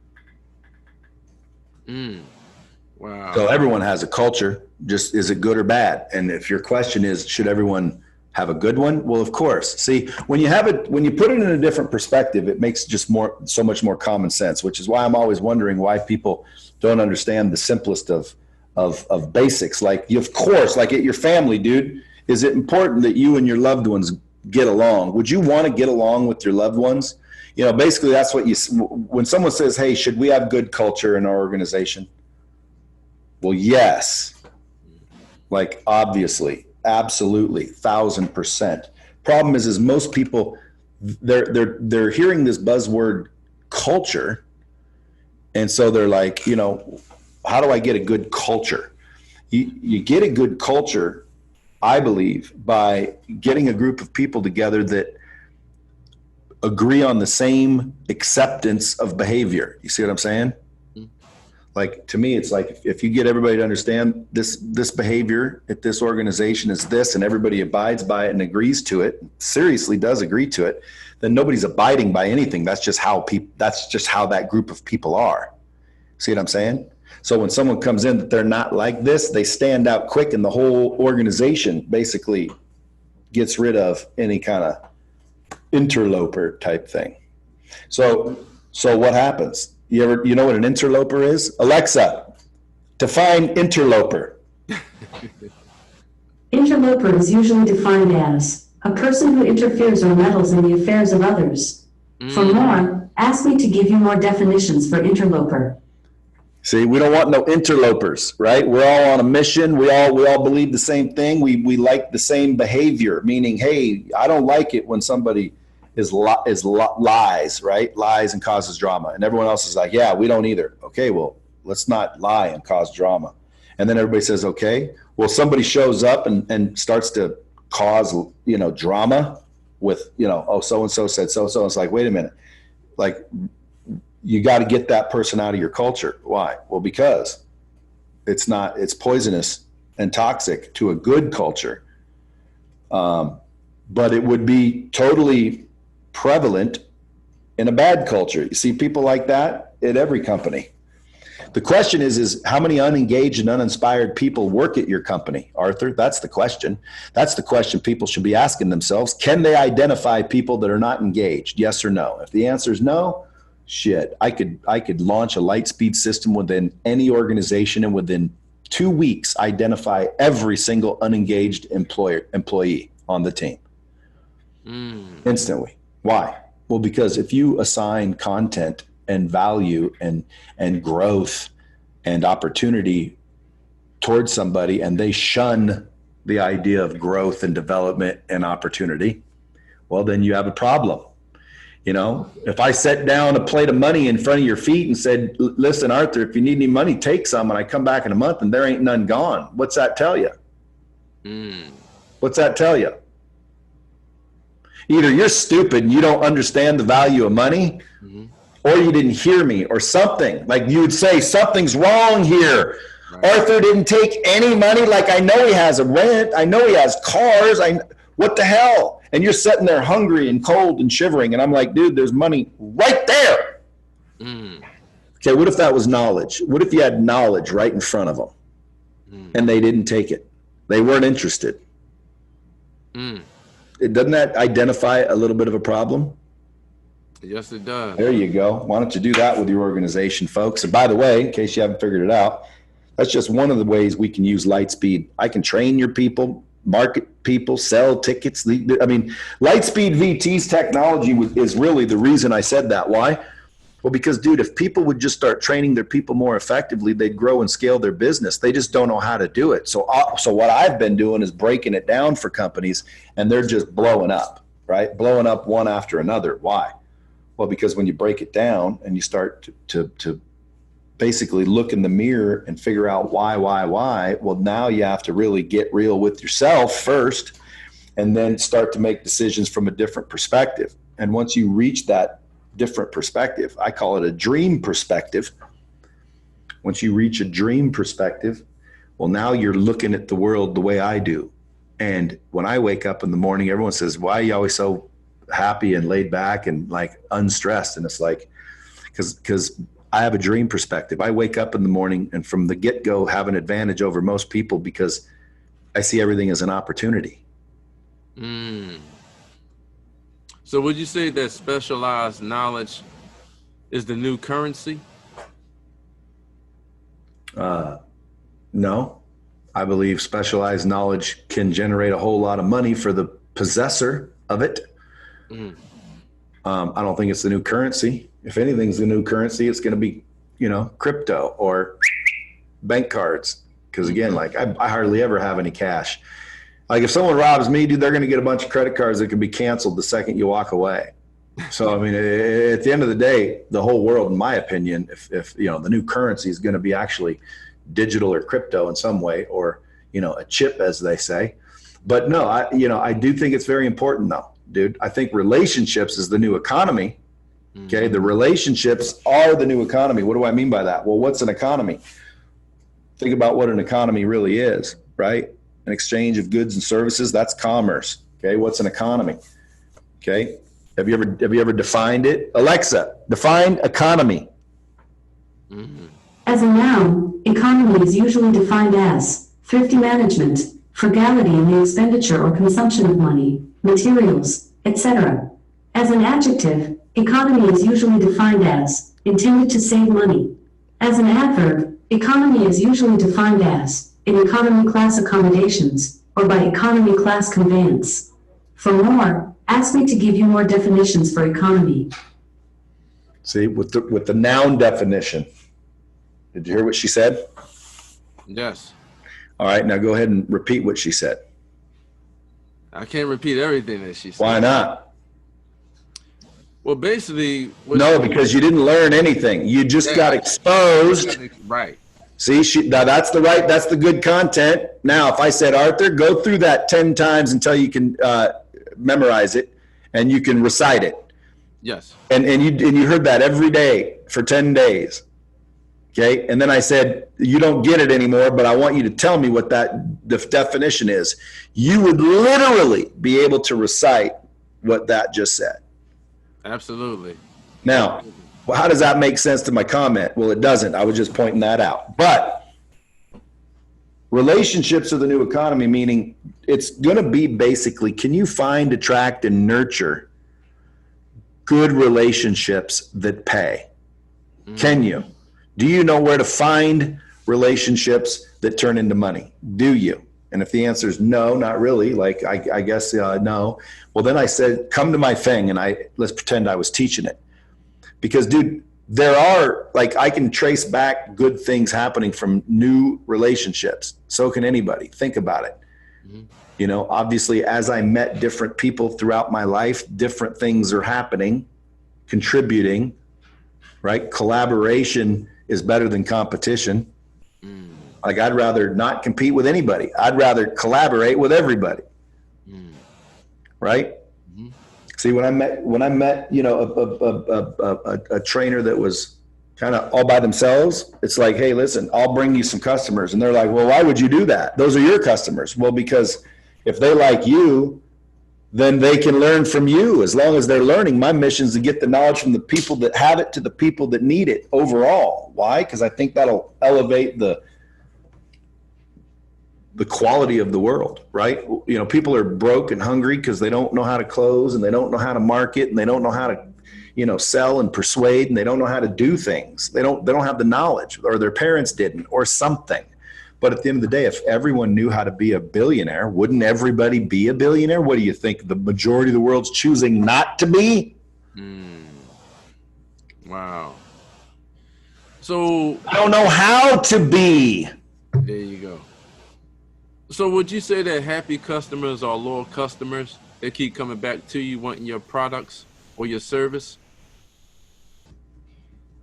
Speaker 2: Wow.
Speaker 3: So everyone has a culture. Just, is it good or bad? And if your question is, should everyone have a good one? Well, of course. See, when you put it in a different perspective, it makes just so much more common sense, which is why I'm always wondering why people don't understand the simplest of basics. Like, of course, like at your family, dude, is it important that you and your loved ones get along? Would you want to get along with your loved ones? Basically that's what when someone says, hey, should we have good culture in our organization? Well, yes. Like, obviously. Absolutely, 1,000%. Problem is most people, they're hearing this buzzword culture, and so they're like, how do I get a good culture? You get a good culture, I believe, by getting a group of people together that agree on the same acceptance of behavior. You see what I'm saying? Like, to me, it's like if you get everybody to understand this behavior at this organization is this, and everybody abides by it and agrees to it, seriously does agree to it, then nobody's abiding by anything. That's just how that group of people are. See what I'm saying? So when someone comes in that they're not like this, they stand out quick, and the whole organization basically gets rid of any kind of interloper type thing. So what happens? You know what an interloper is? Alexa, define interloper.
Speaker 1: Interloper is usually defined as a person who interferes or meddles in the affairs of others. For more, ask me to give you more definitions for interloper.
Speaker 3: See, we don't want no interlopers, right? We're all on a mission. We all believe the same thing. We like the same behavior, meaning, hey, I don't like it when somebody lies, right? Lies and causes drama. And everyone else is like, yeah, we don't either. Okay, well, let's not lie and cause drama. And then everybody says, okay, well, somebody shows up and starts to cause, drama with, oh, so-and-so said so-and-so. It's like, wait a minute. Like, you got to get that person out of your culture. Why? Well, because it's poisonous and toxic to a good culture. But it would be totally prevalent in a bad culture. You see people like that at every company. The question is how many unengaged and uninspired people work at your company, Arthur? That's the question. That's the question people should be asking themselves. Can they identify people that are not engaged? Yes or no? If the answer is no, shit, I could launch a LightSpeed system within any organization and within 2 weeks identify every single unengaged employee on the team. Instantly. Why? Well, because if you assign content and value and growth and opportunity towards somebody and they shun the idea of growth and development and opportunity, well, then you have a problem. You know, if I set down a plate of money in front of your feet and said, listen, Arthur, if you need any money, take some, and I come back in a month and there ain't none gone, what's that tell you? What's that tell you? Either you're stupid and you don't understand the value of money, or you didn't hear me, or something. Like you would say, something's wrong here. Right. Arthur didn't take any money. Like, I know he has a rent. I know he has cars. What the hell? And you're sitting there hungry and cold and shivering. And I'm like, dude, there's money right there. Okay, what if that was knowledge? What if you had knowledge right in front of them and they didn't take it? They weren't interested. Doesn't that identify a little bit of a problem?
Speaker 2: Yes, it does.
Speaker 3: There you go. Why don't you do that with your organization, folks? And by the way, in case you haven't figured it out, that's just one of the ways we can use LightSpeed. I can train your people, market people, sell tickets. I mean, LightSpeed VT's technology is really the reason I said that. Why? Well, because, dude, if people would just start training their people more effectively, they'd grow and scale their business. They just don't know how to do it. So what I've been doing is breaking it down for companies, and they're just blowing up, right? Blowing up one after another. Why? Well, because when you break it down and you start to basically look in the mirror and figure out why, well, now you have to really get real with yourself first and then start to make decisions from a different perspective. And once you reach that different perspective, I call it a dream perspective. Once you reach a dream perspective, well, now you're looking at the world the way I do. And when I wake up in the morning, everyone says, why are you always so happy and laid back and like unstressed? And it's like, because I have a dream perspective. I wake up in the morning and from the get-go have an advantage over most people because I see everything as an opportunity.
Speaker 2: So would you say that specialized knowledge is the new currency? No. I believe specialized knowledge can generate a whole lot of money for the possessor of it. I don't think it's the new currency. If anything's the new currency, it's going to be, crypto or bank cards. Because again, like I hardly ever have any cash. Like if someone robs me, dude, they're going to get a bunch of credit cards that can be canceled the second you walk away. So, I mean, at the end of the day, the whole world, in my opinion, if the new currency is going to be actually digital or crypto in some way, or, a chip, as they say. But no, I do think it's very important though, dude. I think relationships is the new economy. Okay. The relationships are the new economy. What do I mean by that? Well, what's an economy? Think about what an economy really is, right? An exchange of goods and services. That's commerce. Okay. What's an economy? Okay. Have you ever defined it? Alexa, define economy.
Speaker 1: As a noun, economy is usually defined as thrifty management, frugality in the expenditure or consumption of money, materials, etc. As an adjective, economy is usually defined as intended to save money. As an adverb, economy is usually defined as in economy class accommodations or by economy class conveyance. For more, ask me to give you more definitions for economy.
Speaker 3: See, with the noun definition. Did you hear what she said?
Speaker 2: Yes.
Speaker 3: All right, now go ahead and repeat what she said.
Speaker 2: I can't repeat everything that she said.
Speaker 3: Why not?
Speaker 2: Well, basically...
Speaker 3: No, because you didn't learn anything. You just got exposed.
Speaker 2: Right.
Speaker 3: See, that's the good content. Now, if I said, Arthur, go through that 10 times until you can memorize it and you can recite it.
Speaker 2: Yes.
Speaker 3: And you heard that every day for 10 days. Okay. And then I said, you don't get it anymore, but I want you to tell me what the definition is. You would literally be able to recite what that just said.
Speaker 2: Absolutely.
Speaker 3: Now, well, how does that make sense to my comment? Well, it doesn't. I was just pointing that out. But relationships are the new economy, meaning it's going to be basically, can you find, attract, and nurture good relationships that pay? Can you? Do you know where to find relationships that turn into money? Do you? And if the answer is no, not really, like I guess no. Well, then I said, come to my thing, and let's pretend I was teaching it. Because, dude, there are, like, I can trace back good things happening from new relationships. So can anybody. Think about it. Mm-hmm. You know, obviously, as I met different people throughout my life, different things are happening, contributing, right? Collaboration is better than competition. Like, I'd rather not compete with anybody. I'd rather collaborate with everybody. Right? Mm-hmm. See, when I met, you know, a trainer that was kind of all by themselves, it's like, hey, listen, I'll bring you some customers. And they're like, well, why would you do that? Those are your customers. Well, because if they like you, then they can learn from you. As long as they're learning, my mission is to get the knowledge from the people that have it to the people that need it overall. Why? Because I think that'll elevate the quality of the world, right? You know, people are broke and hungry because they don't know how to close, and they don't know how to market, and they don't know how to, you know, sell and persuade, and they don't know how to do things. They don't have the knowledge, or their parents didn't, or something. But at the end of the day, if everyone knew how to be a billionaire, wouldn't everybody be a billionaire? What do you think? The majority of the world's choosing not to be?
Speaker 2: Wow. So
Speaker 3: I don't know how to be.
Speaker 2: There you go. So would you say that happy customers are loyal customers? They keep coming back to you wanting your products or your service?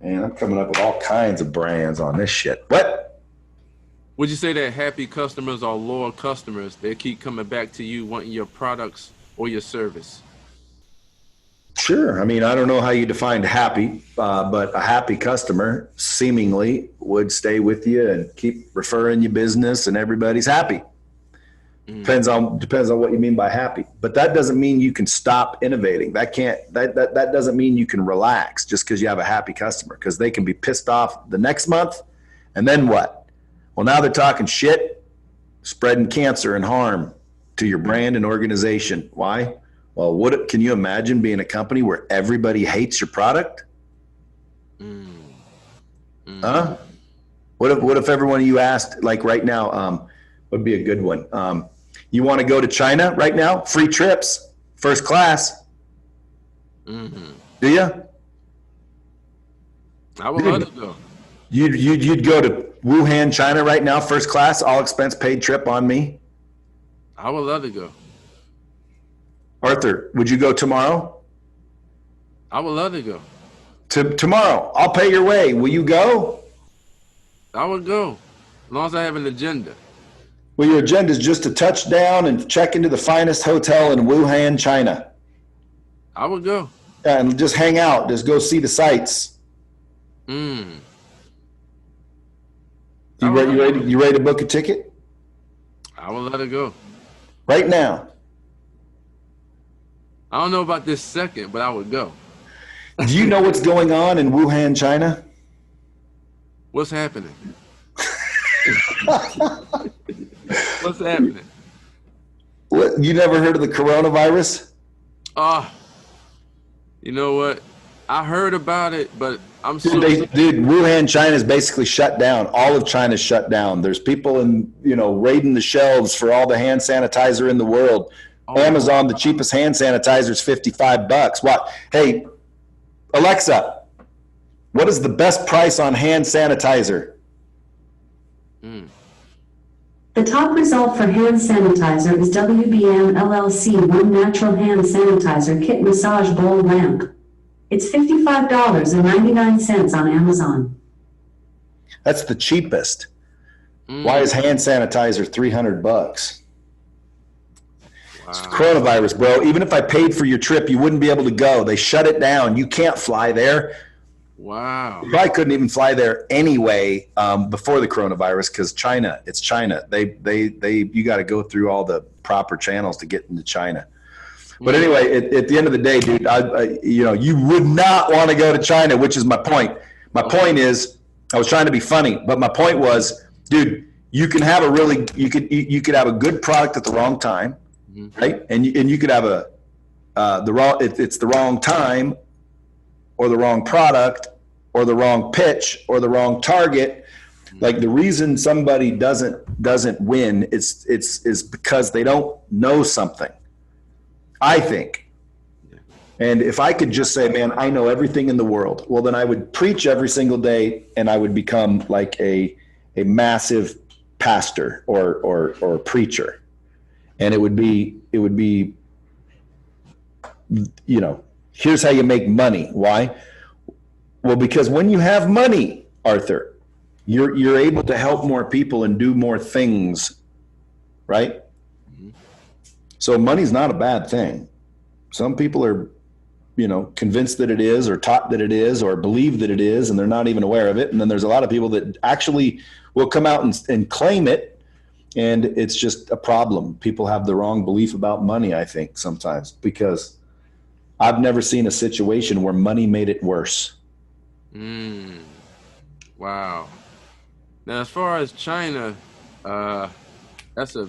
Speaker 3: Man, I'm coming up with all kinds of brands on this shit. What?
Speaker 2: Would you say that happy customers are loyal customers? They keep coming back to you wanting your products or your service?
Speaker 3: Sure. I mean, I don't know how you defined happy, but a happy customer seemingly would stay with you and keep referring you business, and everybody's happy. Depends on what you mean by happy. But that doesn't mean you can stop innovating. That doesn't mean you can relax just because you have a happy customer, because they can be pissed off the next month, and then what? Well, now they're talking shit, spreading cancer and harm to your brand and organization. Why? Well, can you imagine being a company where everybody hates your product? Huh? What if every one of you asked, like right now, would be a good one. You want to go to China right now? Free trips, first class. Do you?
Speaker 2: I would love to go.
Speaker 3: You'd go to Wuhan, China right now, first class, all expense paid trip on me.
Speaker 2: I would love to go.
Speaker 3: Arthur, would you go tomorrow?
Speaker 2: I would love to go.
Speaker 3: Tomorrow, I'll pay your way. Will you go?
Speaker 2: I would go, as long as I have an agenda.
Speaker 3: Well, your agenda is just to touch down and check into the finest hotel in Wuhan, China.
Speaker 2: I would go.
Speaker 3: And just hang out. Just go see the sights. You ready to book a ticket?
Speaker 2: I would let it go.
Speaker 3: Right now.
Speaker 2: I don't know about this second, but I would go.
Speaker 3: Do you know what's going on in Wuhan, China?
Speaker 2: What's happening? What's happening?
Speaker 3: What, you never heard of the coronavirus?
Speaker 2: You know what? I heard about it, but I'm so...
Speaker 3: Dude, Wuhan, China is basically shut down. All of China's shut down. There's people raiding the shelves for all the hand sanitizer in the world. Amazon, the cheapest hand sanitizer is $55. What? Hey, Alexa, what is the best price on hand sanitizer?
Speaker 1: The top result for hand sanitizer is WBM LLC 1 Natural Hand Sanitizer Kit Massage Bowl Lamp. It's $55.99 on Amazon.
Speaker 3: That's the cheapest. Why is hand sanitizer $300? Wow. It's the coronavirus, bro. Even if I paid for your trip, you wouldn't be able to go. They shut it down. You can't fly there.
Speaker 2: Wow.
Speaker 3: You probably couldn't even fly there anyway before the coronavirus, because it's China. You got to go through all the proper channels to get into China. But anyway, at the end of the day, dude, you would not want to go to China, which is my point. My point is, I was trying to be funny, but my point was, dude, you can have you could have a good product at the wrong time, right? And you could have it's the wrong time, or the wrong product, or the wrong pitch, or the wrong target, Like the reason somebody doesn't win is because they don't know something, I think. And if I could just say, man, I know everything in the world, well, then I would preach every single day and I would become like a massive pastor or preacher. And it would be, you know, here's how you make money. Why? Well, because when you have money, Arthur, you're able to help more people and do more things, right? So money's not a bad thing. Some people are, you know, convinced that it is, or taught that it is, or believe that it is, and they're not even aware of it. And then there's a lot of people that actually will come out and claim it, and it's just a problem. People have the wrong belief about money, I think, sometimes, because I've never seen a situation where money made it worse.
Speaker 2: Wow. Now, as far as China, that's a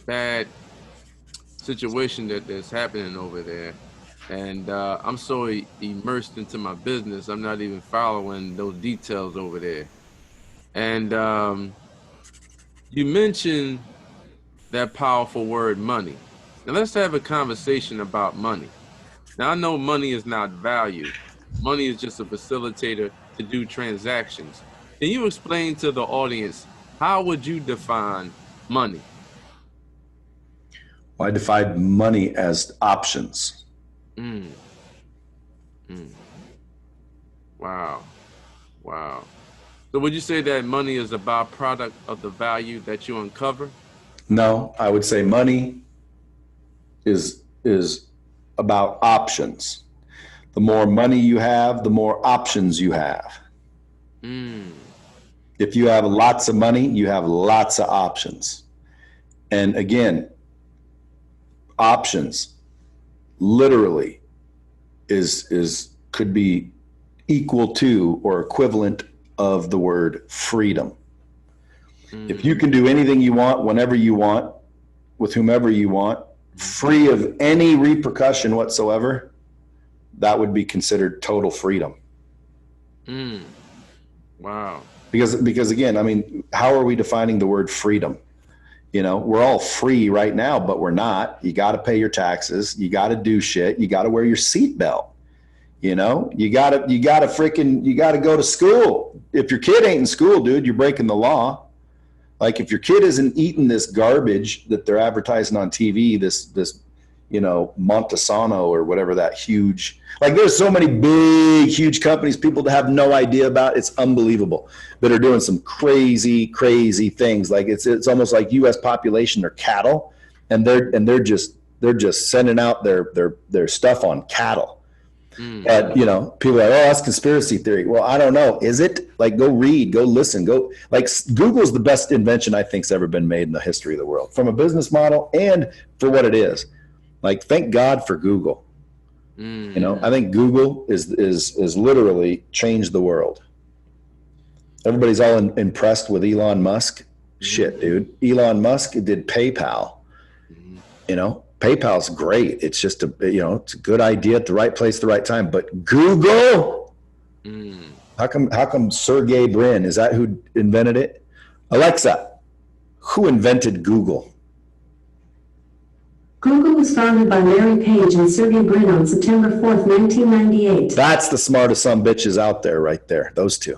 Speaker 2: bad situation that's happening over there. And I'm so immersed into my business, I'm not even following those details over there. And you mentioned that powerful word, money. Now let's have a conversation about money. Now I know money is not value. Money is just a facilitator to do transactions. Can you explain to the audience, how would you define money?
Speaker 3: I define money as options.
Speaker 2: Wow. Wow. So would you say that money is a byproduct of the value that you uncover?
Speaker 3: No, I would say money is about options. The more money you have, the more options you have. If you have lots of money, you have lots of options. And again, options literally could be equal to or equivalent of the word freedom. If you can do anything you want, whenever you want, with whomever you want, free of any repercussion whatsoever, that would be considered total freedom.
Speaker 2: Wow.
Speaker 3: Because again, I mean, how are we defining the word freedom? You know, we're all free right now, but we're not. You got to pay your taxes. You got to do shit. You got to wear your seatbelt. You know, you got to go to school. If your kid ain't in school, dude, you're breaking the law. Like if your kid isn't eating this garbage that they're advertising on TV, this, you know, Montesano or whatever, that huge, like there's so many big, huge companies people have no idea about. It's unbelievable, that are doing some crazy, crazy things. Like it's almost like U.S. population are cattle, and they're just sending out their stuff on cattle. But you know, people are like, oh, that's conspiracy theory. Well, I don't know. Is it? Like, go read, go listen, go. Like, Google's the best invention I think's ever been made in the history of the world, from a business model and for what it is. Like, thank God for Google. You know, I think Google is literally changed the world. Everybody's all impressed with Elon Musk. Shit, dude. Elon Musk did PayPal. You know, PayPal's great. It's just it's a good idea at the right place at the right time. But Google, how come Sergey Brin, is that who invented it? Alexa, who invented Google?
Speaker 1: Google was founded by Larry Page and Sergey Brin on September 4th, 1998.
Speaker 3: That's the smartest some bitches out there right there, those two.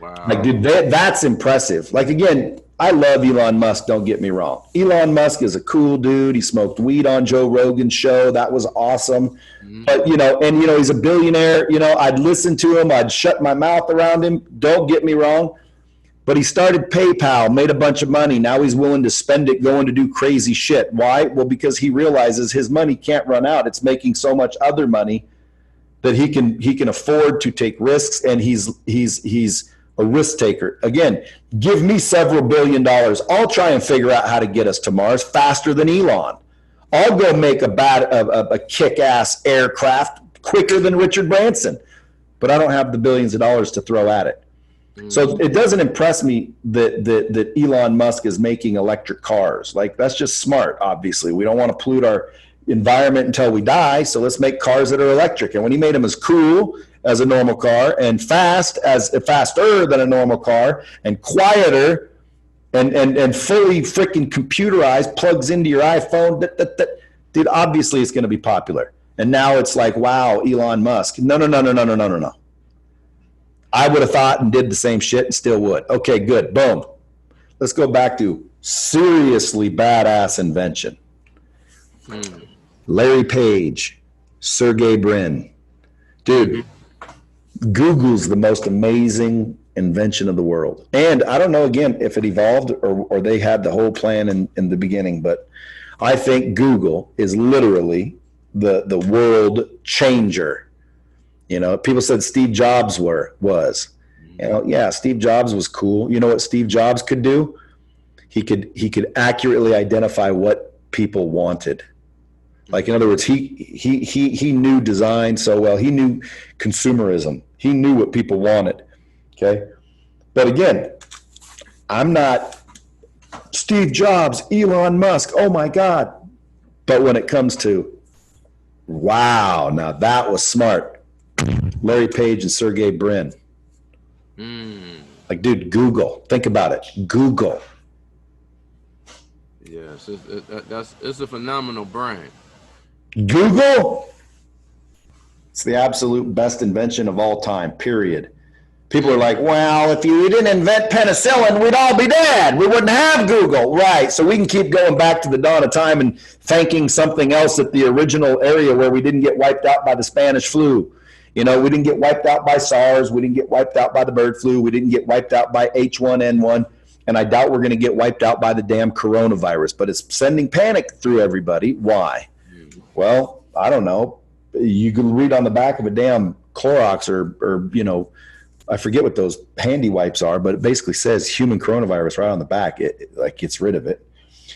Speaker 2: Wow.
Speaker 3: Like, dude, that's impressive. Like, again, I love Elon Musk, don't get me wrong. Elon Musk is a cool dude. He smoked weed on Joe Rogan's show. That was awesome. But, he's a billionaire. You know, I'd listen to him. I'd shut my mouth around him. Don't get me wrong. But he started PayPal, made a bunch of money. Now he's willing to spend it going to do crazy shit. Why? Well, because he realizes his money can't run out. It's making so much other money that he can afford to take risks, and he's a risk taker. Again, give me several $1 billion. I'll try and figure out how to get us to Mars faster than Elon. I'll go make a kick-ass aircraft quicker than Richard Branson, but I don't have the billions of dollars to throw at it. So it doesn't impress me that Elon Musk is making electric cars. Like, that's just smart, obviously. We don't want to pollute our environment until we die, so let's make cars that are electric. And when he made them as cool as a normal car, and faster than a normal car, and quieter, and fully freaking computerized, plugs into your iPhone. Dude, obviously it's going to be popular. And now it's like, wow, Elon Musk. No. I would have thought and did the same shit and still would. Okay, good. Boom. Let's go back to seriously badass invention. Larry Page, Sergey Brin. Dude, Google's the most amazing invention of the world. And I don't know, again, if it evolved or they had the whole plan in the beginning, but I think Google is literally the world changer. You know, people said Steve Jobs was. You know, yeah, Steve Jobs was cool. You know what Steve Jobs could do? He could accurately identify what people wanted. Like, in other words, he knew design so well. He knew consumerism. He knew what people wanted. Okay. But again, I'm not Steve Jobs, Elon Musk. Oh my God. But when it comes to, wow, now that was smart. Larry Page and Sergey Brin. Like, dude, Google. Think about it. Google.
Speaker 2: Yes, it's a phenomenal brand.
Speaker 3: Google, it's the absolute best invention of all time, period. People are like, well, if you didn't invent penicillin, we'd all be dead. We wouldn't have Google. Right. So we can keep going back to the dawn of time and thanking something else at the original area where we didn't get wiped out by the Spanish flu. You know, we didn't get wiped out by SARS. We didn't get wiped out by the bird flu. We didn't get wiped out by H1N1. And I doubt we're going to get wiped out by the damn coronavirus. But it's sending panic through everybody. Why? Well, I don't know. You can read on the back of a damn Clorox or you know, I forget what those handy wipes are, but it basically says human coronavirus right on the back. It like gets rid of it.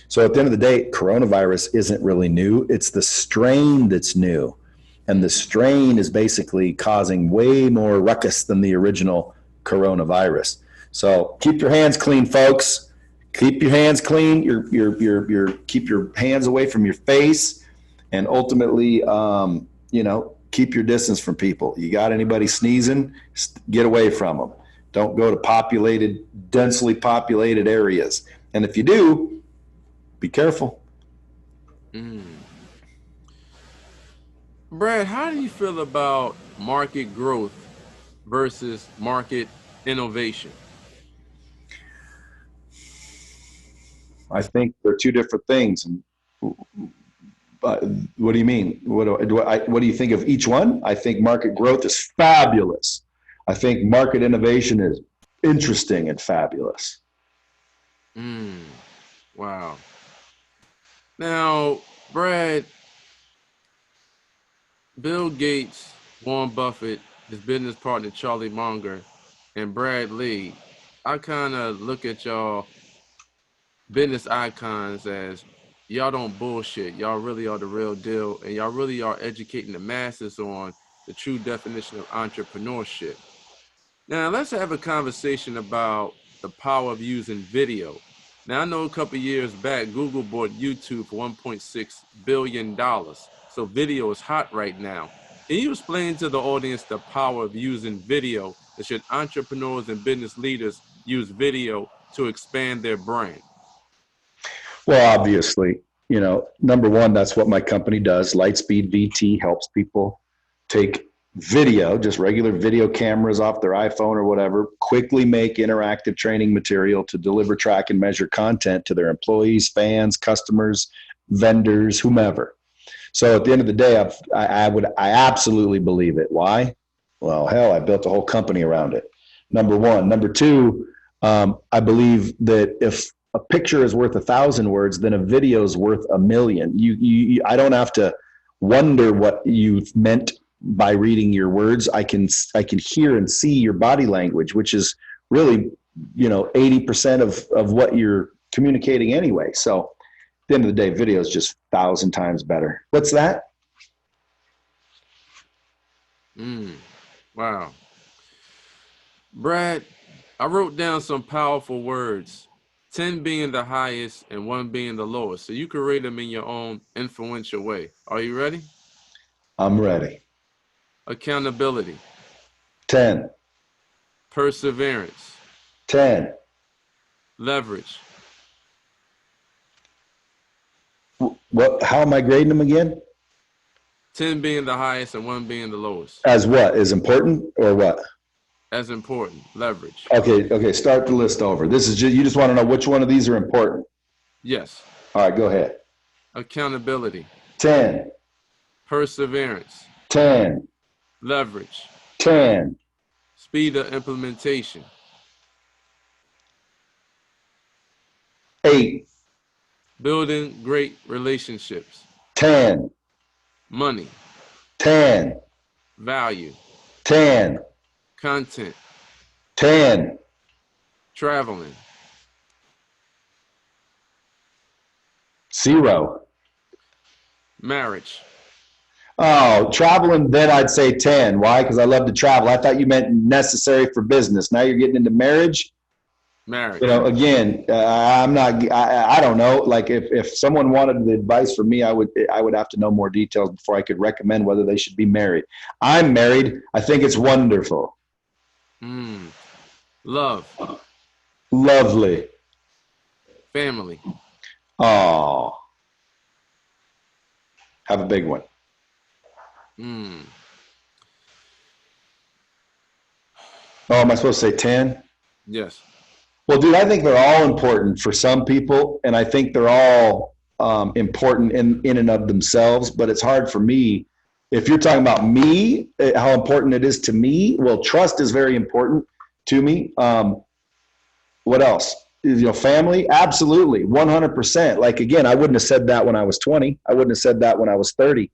Speaker 3: So at the end of the day, coronavirus isn't really new. It's the strain that's new. And the strain is basically causing way more ruckus than the original coronavirus. So keep your hands clean, folks. Keep your hands clean. Keep your hands away from your face. And ultimately, you know, keep your distance from people. You got anybody sneezing, get away from them. Don't go to densely populated areas. And if you do, be careful.
Speaker 2: Brad, how do you feel about market growth versus market innovation?
Speaker 3: I think they're two different things. What do you mean? What do you think of each one? I think market growth is fabulous. I think market innovation is interesting and fabulous.
Speaker 2: Wow. Now, Brad, Bill Gates, Warren Buffett, his business partner Charlie Munger, and Brad Lee, I kind of look at y'all business icons as y'all don't bullshit. Y'all really are the real deal, and y'all really are educating the masses on the true definition of entrepreneurship. Now, let's have a conversation about the power of using video. Now, I know a couple of years back, Google bought YouTube for $1.6 billion. So video is hot right now. Can you explain to the audience the power of using video? And should entrepreneurs and business leaders use video to expand their brand?
Speaker 3: Well, obviously, you know, number one, that's what my company does. LightSpeed VT helps people take video, just regular video cameras off their iPhone or whatever, quickly make interactive training material to deliver, track, and measure content to their employees, fans, customers, vendors, whomever. So at the end of the day, I absolutely believe it. Why? Well, hell, I built a whole company around it. Number one. Number two, I believe that if a picture is worth 1,000 words, then a video is worth 1,000,000. I don't have to wonder what you've meant by reading your words. I can hear and see your body language, which is really, you know, 80% of what you're communicating anyway. So at the end of the day, video is just 1,000 times better. What's that?
Speaker 2: Wow. Brad, I wrote down some powerful words, 10 being the highest and 1 being the lowest. So you can rate them in your own influential way. Are you ready?
Speaker 3: I'm ready.
Speaker 2: Accountability.
Speaker 3: 10,
Speaker 2: perseverance,
Speaker 3: 10.
Speaker 2: leverage,
Speaker 3: What? How am I grading them again?
Speaker 2: 10 being the highest and 1 being the lowest.
Speaker 3: As what? As important or what?
Speaker 2: As important, leverage.
Speaker 3: Okay. Start the list over. This is you just want to know which one of these are important.
Speaker 2: Yes.
Speaker 3: All right, go ahead.
Speaker 2: Accountability,
Speaker 3: 10,
Speaker 2: perseverance,
Speaker 3: 10,
Speaker 2: leverage,
Speaker 3: 10,
Speaker 2: speed of implementation,
Speaker 3: 8,
Speaker 2: building great relationships,
Speaker 3: 10,
Speaker 2: money,
Speaker 3: 10,
Speaker 2: value,
Speaker 3: 10,
Speaker 2: content,
Speaker 3: 10,
Speaker 2: traveling,
Speaker 3: 0.
Speaker 2: marriage.
Speaker 3: Oh, traveling, then I'd say 10. Why? Because I love to travel. I thought you meant necessary for business. Now you're getting into marriage.
Speaker 2: Marriage.
Speaker 3: You know, again, I'm not, I don't know. Like if someone wanted the advice from me, I would have to know more details before I could recommend whether they should be married. I'm married. I think it's wonderful.
Speaker 2: Love.
Speaker 3: Lovely.
Speaker 2: Family.
Speaker 3: Oh, have a big one. Oh, am I supposed to say 10?
Speaker 2: Yes.
Speaker 3: Well, dude, I think they're all important for some people, and I think they're all important in and of themselves, but it's hard for me. If you're talking about me, how important it is to me, well, trust is very important to me. What else? You know, family, absolutely, 100%. Like, again, I wouldn't have said that when I was 20. I wouldn't have said that when I was 30,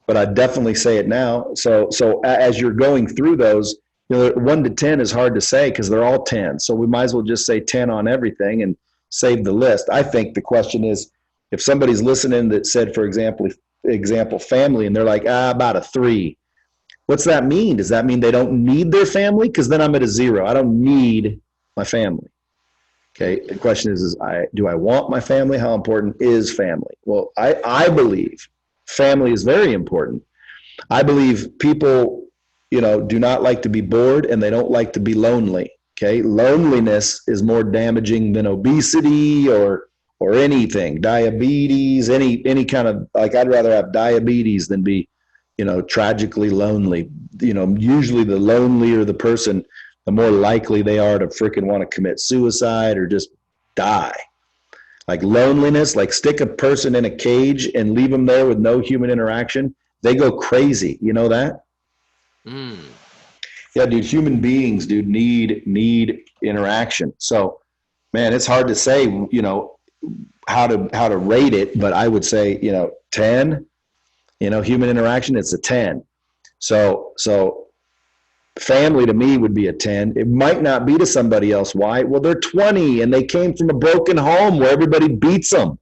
Speaker 3: but I definitely say it now. So as you're going through those, you know, 1 to 10 is hard to say because they're all 10. So we might as well just say 10 on everything and save the list. I think the question is, if somebody's listening that said, for example, family, and they're like, about a 3. What's that mean? Does that mean they don't need their family? Because then I'm at a 0. I don't need my family. Okay. The question is do I want my family? How important is family? Well, I believe family is very important. I believe people, you know, do not like to be bored and they don't like to be lonely. Okay. Loneliness is more damaging than obesity or anything, diabetes, any kind of, like, I'd rather have diabetes than be, you know, tragically lonely. You know, usually the lonelier the person, the more likely they are to freaking want to commit suicide or just die. Like loneliness, like stick a person in a cage and leave them there with no human interaction, they go crazy. You know that? Yeah, dude, human beings, dude, need interaction. So, man, it's hard to say, you know, how to rate it, but I would say, you know, 10, you know, human interaction, it's a 10. So family to me would be a 10. It might not be to somebody else. Why? Well, they're 20 and they came from a broken home where everybody beats them.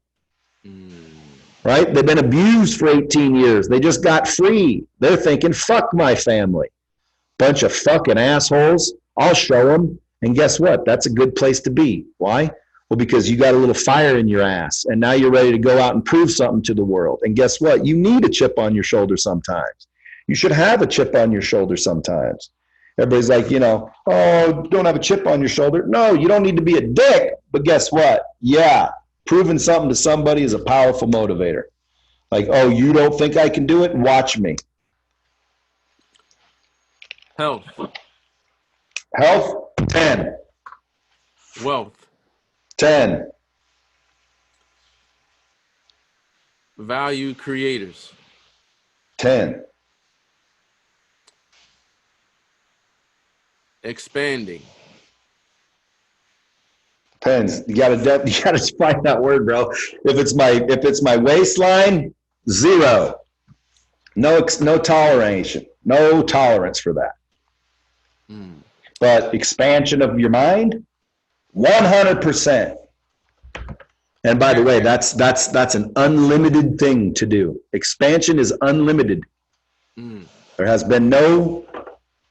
Speaker 3: Right? They've been abused for 18 years. They just got free. They're thinking, fuck my family. Bunch of fucking assholes. I'll show them. And guess what? That's a good place to be. Why? Well, because you got a little fire in your ass and now you're ready to go out and prove something to the world. And guess what? You need a chip on your shoulder sometimes. You should have a chip on your shoulder sometimes. Everybody's like, you know, oh, don't have a chip on your shoulder. No, you don't need to be a dick. But guess what? Yeah, proving something to somebody is a powerful motivator. Like, oh, you don't think I can do it? Watch me.
Speaker 2: Health.
Speaker 3: Health, 10.
Speaker 2: Wealth.
Speaker 3: 10.
Speaker 2: Value creators.
Speaker 3: 10.
Speaker 2: Expanding.
Speaker 3: Depends. You gotta find that word, bro. If it's my waistline, 0. No toleration. No tolerance for that. But expansion of your mind, 100%. And by the way, that's an unlimited thing to do. Expansion is unlimited. There has been no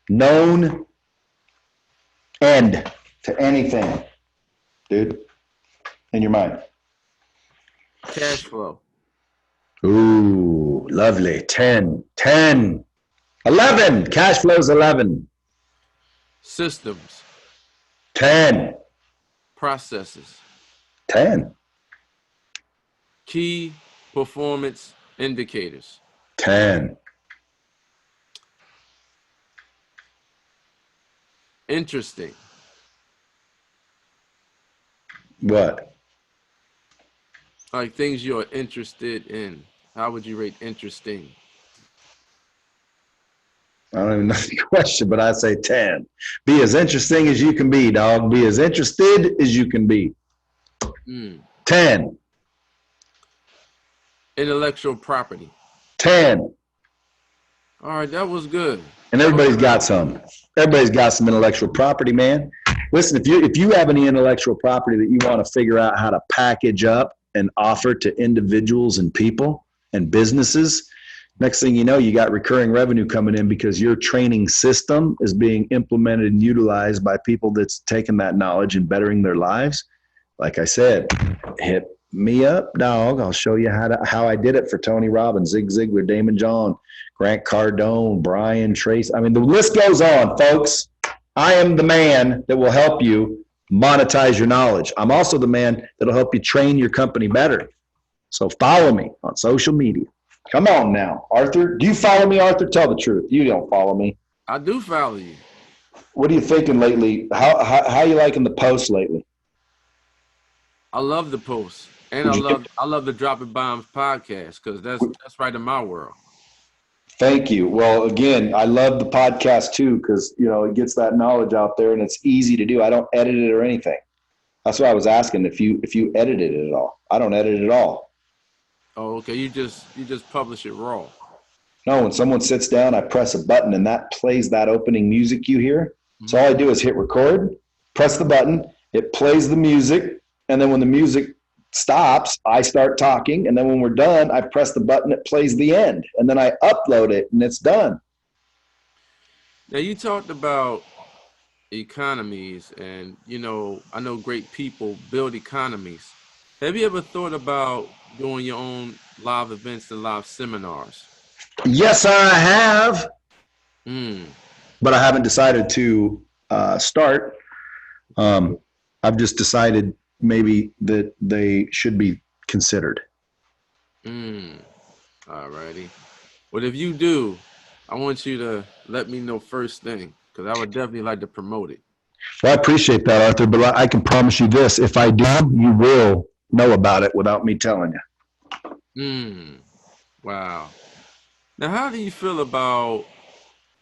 Speaker 3: known end to anything, dude, in your mind.
Speaker 2: Cash flow.
Speaker 3: Ooh, lovely. 10. 11. Cash flow's 11.
Speaker 2: systems,
Speaker 3: 10,
Speaker 2: processes,
Speaker 3: 10,
Speaker 2: key performance indicators,
Speaker 3: 10.
Speaker 2: interesting,
Speaker 3: What?
Speaker 2: like things you're interested in. How would you rate interesting?
Speaker 3: I don't even know the question, but I say 10. Be as interesting as you can be, dog. Be as interested as you can be. 10,
Speaker 2: Intellectual property.
Speaker 3: 10.
Speaker 2: All right, that was good.
Speaker 3: And everybody's got some. Everybody's got some intellectual property, man. Listen, if you have any intellectual property that you want to figure out how to package up and offer to individuals and people and businesses, next thing you know, you got recurring revenue coming in because your training system is being implemented and utilized by people that's taking that knowledge and bettering their lives. Like I said, hit me up, dog. I'll show you how I did it for Tony Robbins, Zig Ziglar, Damon John, Grant Cardone, Brian Tracy. I mean, the list goes on, folks. I am the man that will help you monetize your knowledge. I'm also the man that'll help you train your company better. So follow me on social media. Come on now, Arthur. Do you follow me, Arthur? Tell the truth. You don't follow me.
Speaker 2: I do follow you.
Speaker 3: What are you thinking lately? How you liking the posts lately?
Speaker 2: I love the posts, and I love the Dropping Bombs podcast because that's right in my world.
Speaker 3: Thank you. Well, again, I love the podcast too because it gets that knowledge out there and it's easy to do. I don't edit it or anything. That's why I was asking if you edited it at all. I don't edit it at all.
Speaker 2: Oh, okay. You just publish it raw.
Speaker 3: No, when someone sits down, I press a button and that plays that opening music you hear. Mm-hmm. So all I do is hit record, press the button, it plays the music, and then when the music stops, I start talking, and then when we're done, I press the button, it plays the end, and then I upload it, and it's done.
Speaker 2: Now, you talked about economies, and, I know great people build economies. Have you ever thought about doing your own live events and live seminars?
Speaker 3: Yes, I have. But I haven't decided to start. I've just decided maybe that they should be considered.
Speaker 2: All righty. Well, if you do, I want you to let me know first thing because I would definitely like to promote it.
Speaker 3: Well, I appreciate that, Arthur, but I can promise you this. If I do, you will know about it without me telling
Speaker 2: you. Wow. Now, how do you feel about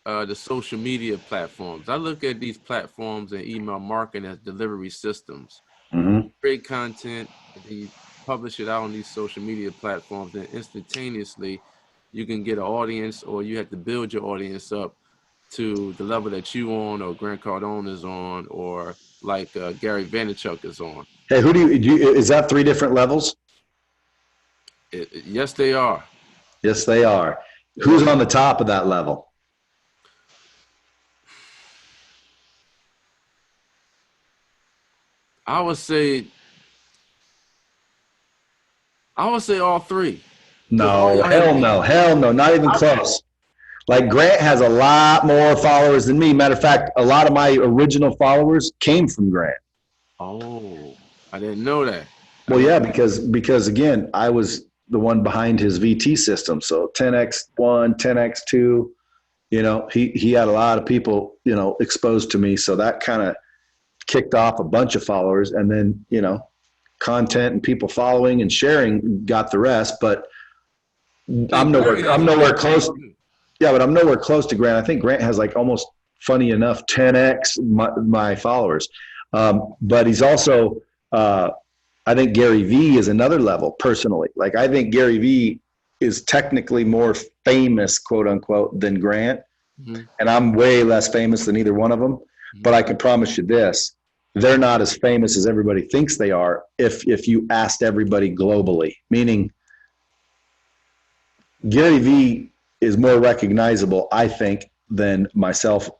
Speaker 2: the social media platforms? I look at these platforms and email marketing as delivery systems.
Speaker 3: Mm-hmm.
Speaker 2: Great content, you publish it out on these social media platforms, and instantaneously you can get an audience, or you have to build your audience up to the level that you on, or Grant Cardone is on, or like Gary Vaynerchuk is on.
Speaker 3: Hey, who do you is that 3 different levels?
Speaker 2: Yes, they are.
Speaker 3: Yes, they are. Who's on the top of that level?
Speaker 2: I would say all 3.
Speaker 3: No, hell no, not even close. Like Grant has a lot more followers than me. Matter of fact, a lot of my original followers came from Grant.
Speaker 2: Oh, I didn't know that.
Speaker 3: Well, yeah, because again, I was the one behind his VT system. So 10x1, 10x2, he had a lot of people, exposed to me. So that kind of kicked off a bunch of followers, and then, content and people following and sharing got the rest, but I'm nowhere close. Yeah, but I'm nowhere close to Grant. I think Grant has like almost, funny enough, 10x my followers. But he's also, I think Gary V is another level personally. Like I think Gary V is technically more famous, quote unquote, than Grant. Mm-hmm. And I'm way less famous than either one of them. Mm-hmm. But I can promise you this, they're not as famous as everybody thinks they are if you asked everybody globally, meaning Gary V is more recognizable, I think, than myself.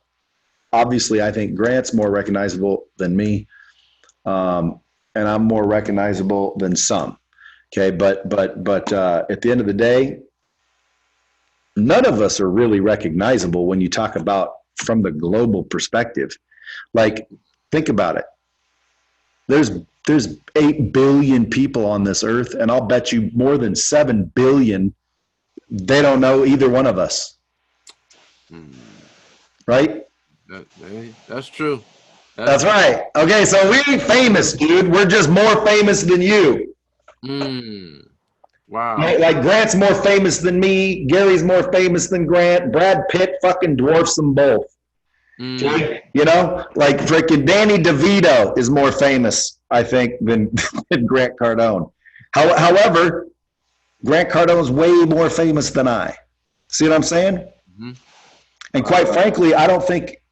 Speaker 3: Obviously, I think Grant's more recognizable than me, and I'm more recognizable than some. Okay, but at the end of the day, none of us are really recognizable when you talk about from the global perspective. Like, think about it. There's 8 billion people on this earth, and I'll bet you more than 7 billion, they don't know either one of us. Right?
Speaker 2: That's true.
Speaker 3: That's right. Okay, so we ain't famous, dude. We're just more famous than you.
Speaker 2: Wow.
Speaker 3: Like Grant's more famous than me. Gary's more famous than Grant. Brad Pitt fucking dwarfs them both. You know, like freaking Danny DeVito is more famous, I think, than Grant Cardone. However, Grant Cardone is way more famous than I. See what I'm saying? And quite frankly, I don't think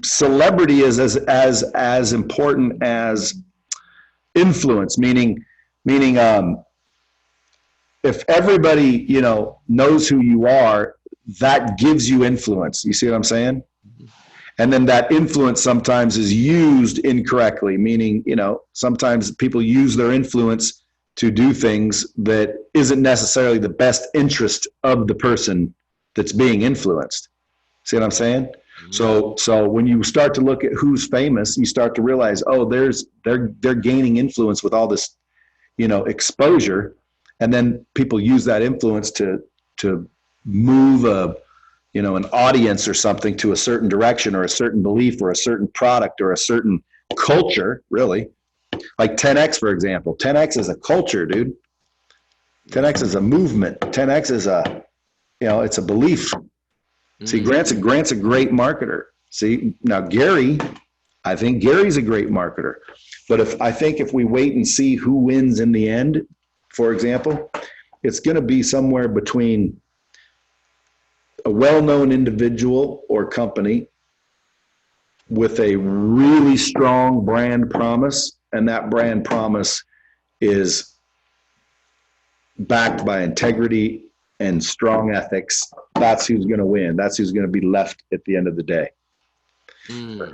Speaker 3: celebrity is as important as influence. Meaning, if everybody, you know, knows who you are, that gives you influence. You see what I'm saying? And then that influence sometimes is used incorrectly, meaning, you know, sometimes people use their influence to do things that isn't necessarily the best interest of the person that's being influenced. See what I'm saying? So when you start to look at who's famous, you start to realize, oh, they're gaining influence with all this, you know, exposure. And then people use that influence to move an audience or something to a certain direction or a certain belief or a certain product or a certain culture, really. Like 10X, for example. 10X is a culture, dude. 10X is a movement. 10X is it's a belief. See, Grant's a great marketer. See, now I think Gary's a great marketer. But if we wait and see who wins in the end, for example, it's going to be somewhere between a well-known individual or company with a really strong brand promise, and that brand promise is backed by integrity and strong ethics. That's who's going to win. That's who's going to be left at the end of the day.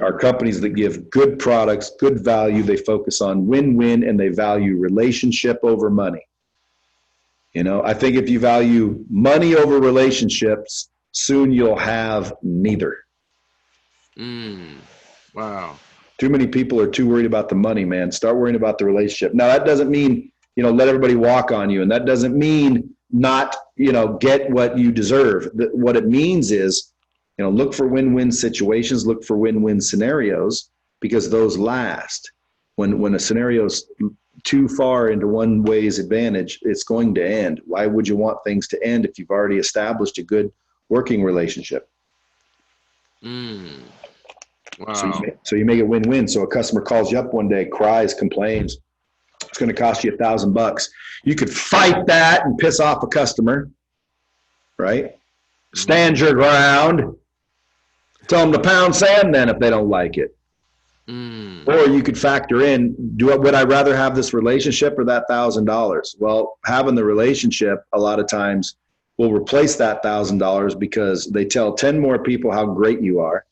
Speaker 3: Are companies that give good products, good value, they focus on win-win, and they value relationship over money. You know, I think if you value money over relationships, soon you'll have neither.
Speaker 2: Wow.
Speaker 3: Too many people are too worried about the money, man. Start worrying about the relationship. Now, that doesn't mean, you know, let everybody walk on you. And that doesn't mean not, you know, get what you deserve. What it means is, you know, look for win-win situations, look for win-win scenarios, because those last. When a scenario's too far into one way's advantage, it's going to end. Why would you want things to end if you've already established a good working relationship?
Speaker 2: Wow.
Speaker 3: So you make it win-win. So a customer calls you up one day, cries, complains, it's going to cost you $1,000. You could fight that and piss off a customer, right? Stand your ground. Tell them to pound sand then if they don't like it. Or you could factor in, would I rather have this relationship or that $1,000? Well, having the relationship a lot of times will replace that $1,000 because they tell 10 more people how great you are.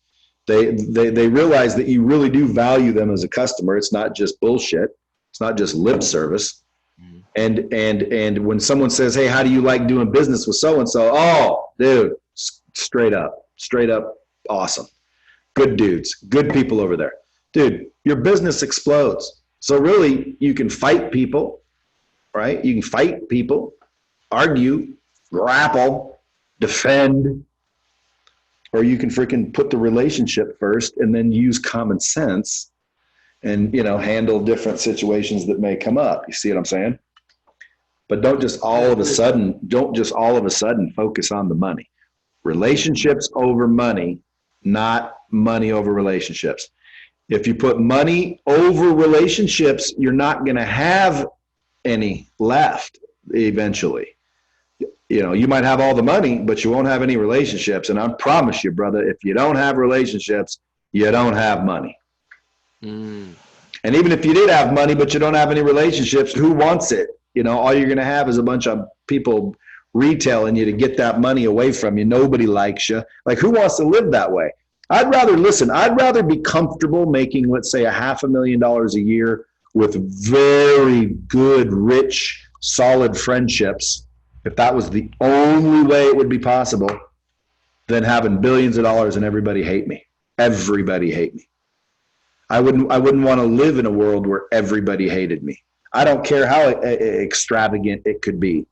Speaker 3: They realize that you really do value them as a customer. It's not just bullshit. It's not just lip service. And when someone says, hey, how do you like doing business with so-and-so? Oh, dude, straight up awesome. Good dudes, good people over there. Dude, your business explodes. So really, you can fight people, right? You can fight people, argue, grapple, defend, or you can freaking put the relationship first and then use common sense and, you know, handle different situations that may come up. You see what I'm saying? But don't just all of a sudden focus on the money. Relationships over money, not money over relationships. If you put money over relationships, you're not going to have any left eventually. You know, you might have all the money, but you won't have any relationships. And I promise you, brother, if you don't have relationships, you don't have money. And even if you did have money, but you don't have any relationships, who wants it? You know, all you're going to have is a bunch of people retailing you to get that money away from you. Nobody likes you. Like, who wants to live that way? I'd rather be comfortable making, let's say, $500,000 a year with very good, rich, solid friendships, if that was the only way it would be possible, than having billions of dollars and everybody hate me. everybody hate me. I wouldn't want to live in a world where everybody hated me. I don't care how extravagant it could be.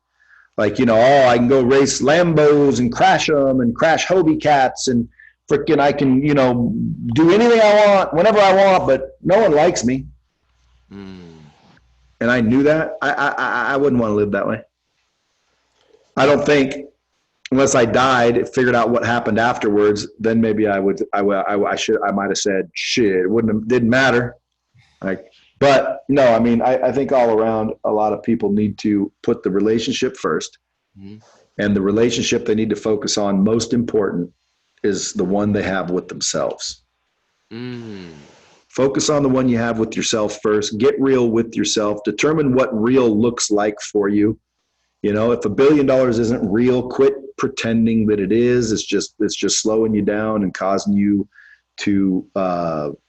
Speaker 3: Like, you know, oh, I can go race Lambos and crash them and crash Hobie Cats and freaking I can, you know, do anything I want, whenever I want, but no one likes me. And I knew that. I wouldn't want to live that way. I don't think, unless I died, figured out what happened afterwards, then maybe I might have said, shit, didn't matter. Like, but no, I mean, I think all around, a lot of people need to put the relationship first. And the relationship they need to focus on, most important, is the one they have with themselves. Focus on the one you have with yourself first. Get real with yourself. Determine what real looks like for you. You know, if $1 billion isn't real, quit pretending that it is. It's just slowing you down and causing you to,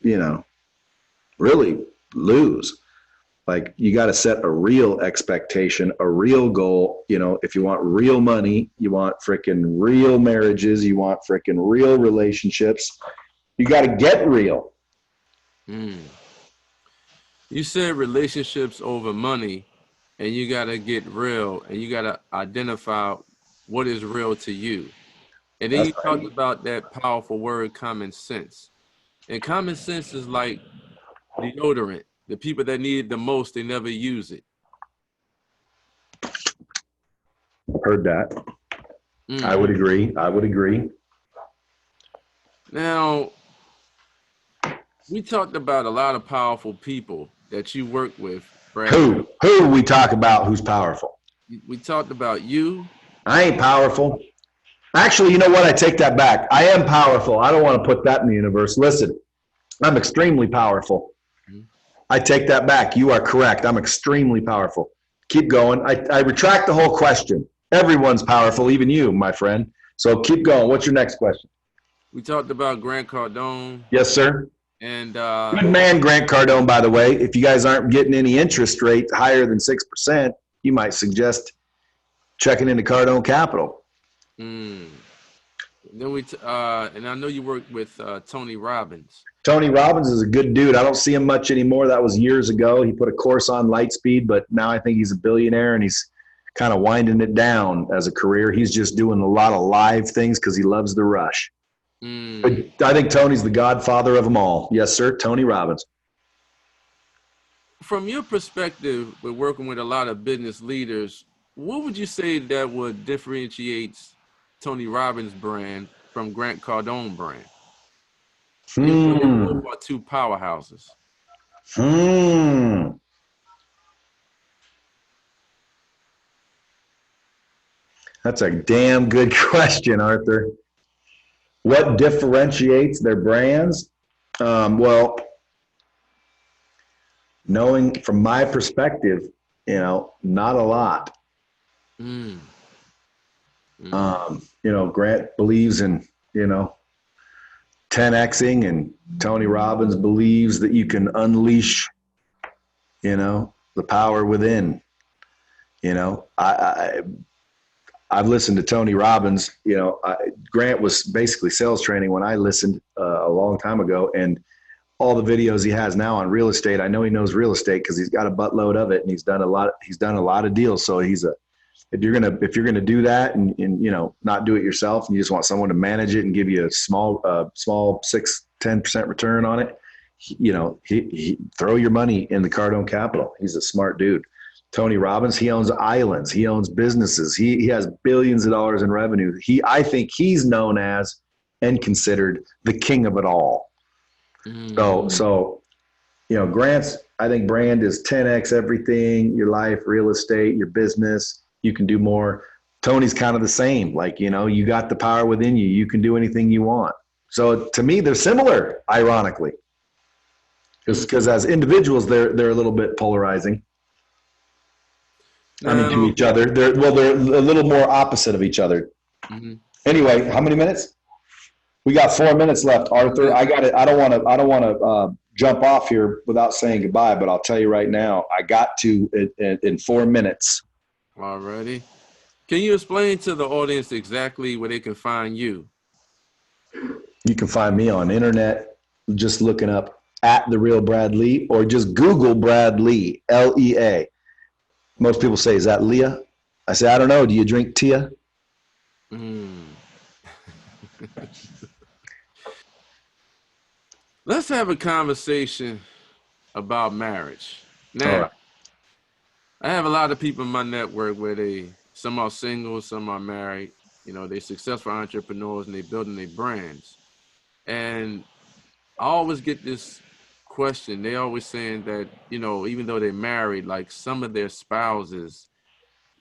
Speaker 3: you know, really lose. Like, you got to set a real expectation, a real goal. You know, if you want real money, you want freaking real marriages, you want freaking real relationships, you got to get real.
Speaker 2: You said relationships over money, and you got to get real, and you got to identify what is real to you. And then you talked about that powerful word, common sense. And common sense is like deodorant. The people that need it the most, they never use it.
Speaker 3: Heard that. I would agree.
Speaker 2: Now, we talked about a lot of powerful people that you work with, Brad.
Speaker 3: Who we talk about who's powerful?
Speaker 2: We talked about you.
Speaker 3: I ain't powerful. Actually, you know what? I take that back. I am powerful. I don't want to put that in the universe. Listen, I'm extremely powerful. I take that back. You are correct. I'm extremely powerful. Keep going. I retract the whole question. Everyone's powerful, even you, my friend. So keep going. What's your next question?
Speaker 2: We talked about Grant Cardone.
Speaker 3: Yes, sir.
Speaker 2: And
Speaker 3: good man, Grant Cardone, by the way. If you guys aren't getting any interest rate higher than 6%, you might suggest checking into Cardone Capital.
Speaker 2: Then and I know you worked with Tony Robbins.
Speaker 3: Tony Robbins is a good dude. I don't see him much anymore. That was years ago. He put a course on LightSpeed, but now I think he's a billionaire and he's kind of winding it down as a career. He's just doing a lot of live things because he loves the rush. But I think Tony's the godfather of them all. Yes, sir. Tony Robbins.
Speaker 2: From your perspective, with working with a lot of business leaders, what would you say that would differentiate Tony Robbins' brand from Grant Cardone brand? Both are two powerhouses.
Speaker 3: That's a damn good question, Arthur. What differentiates their brands? Well, knowing from my perspective, you know, not a lot. You know, Grant believes in, you know, 10Xing, and Tony Robbins believes that you can unleash, you know, the power within. You know, I've listened to Tony Robbins. You know, Grant was basically sales training when I listened a long time ago, and all the videos he has now on real estate. I know he knows real estate because he's got a buttload of it, and he's done a lot of deals. So if you're gonna do that and you know, not do it yourself, and you just want someone to manage it and give you a small 6-10% return on it, you know, he throw your money in the Cardone Capital. He's a smart dude. Tony Robbins, he owns islands. He owns businesses. He has billions of dollars in revenue. I think he's known as and considered the king of it all. So, you know, Grant's, I think, brand is 10X everything, your life, real estate, your business. You can do more. Tony's kind of the same. Like, you know, you got the power within you. You can do anything you want. So to me, they're similar, ironically, because as individuals, they're a little bit polarizing. I mean, to each other. They're a little more opposite of each other. Anyway, how many minutes? We got 4 minutes left, Arthur. I got it. I don't want to jump off here without saying goodbye, but I'll tell you right now, I got to in 4 minutes.
Speaker 2: Alrighty. Can you explain to the audience exactly where they can find you?
Speaker 3: You can find me on internet, just looking up at The Real Brad Lee, or just Google Brad Lee, Lea. Most people say, is that Leah? I say, I don't know. Do you drink Tia?
Speaker 2: Let's have a conversation about marriage. Now,
Speaker 3: All right.
Speaker 2: I have a lot of people in my network where some are single, some are married. You know, they're successful entrepreneurs and they're building their brands. And I always get this question. They always saying that, you know, even though they're married, like some of their spouses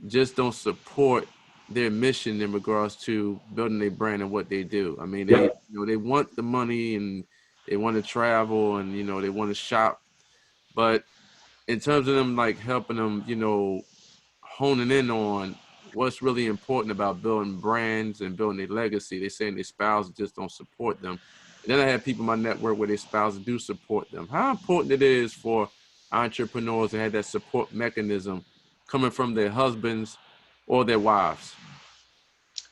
Speaker 2: just don't support their mission in regards to building their brand and what they do. I mean, they, you know, they want the money and they want to travel and, you know, they want to shop. But in terms of them, like helping them, you know, honing in on what's really important about building brands and building their legacy, they're saying their spouses just don't support them. And then I have people in my network where their spouses do support them. How important it is for entrepreneurs to have that support mechanism coming from their husbands or their wives?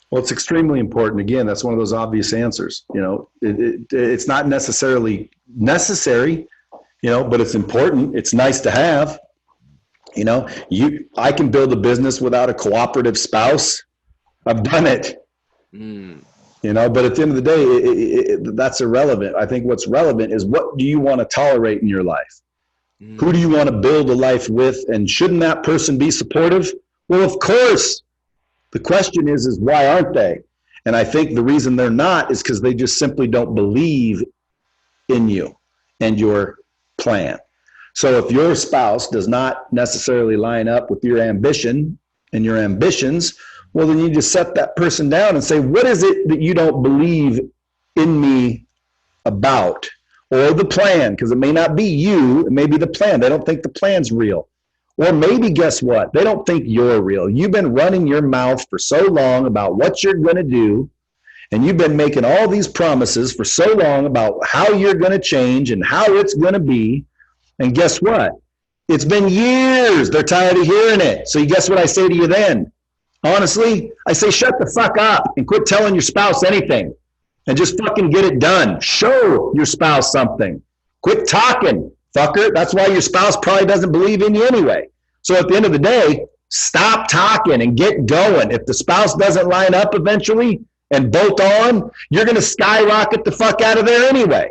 Speaker 3: Well, it's extremely important. Again, that's one of those obvious answers. You know, it's not necessarily necessary, you know, but it's important. It's nice to have. You know, I can build a business without a cooperative spouse. I've done it. You know, but at the end of the day, that's irrelevant. I think what's relevant is, what do you want to tolerate in your life? Who do you want to build a life with? And shouldn't that person be supportive? Well, of course. The question is why aren't they? And I think the reason they're not is because they just simply don't believe in you and your plan. So if your spouse does not necessarily line up with your ambition and your ambitions, well, then you just set that person down and say, what is it that you don't believe in me about? Or the plan, because it may not be you, it may be the plan. They don't think the plan's real. Or maybe, guess what? They don't think you're real. You've been running your mouth for so long about what you're going to do, and you've been making all these promises for so long about how you're going to change and how it's going to be. And guess what? It's been years. They're tired of hearing it. So guess what I say to you then? Honestly, I say, shut the fuck up and quit telling your spouse anything and just fucking get it done. Show your spouse something. Quit talking, fucker. That's why your spouse probably doesn't believe in you anyway. So at the end of the day, stop talking and get going. If the spouse doesn't line up eventually and bolt on, you're going to skyrocket the fuck out of there anyway.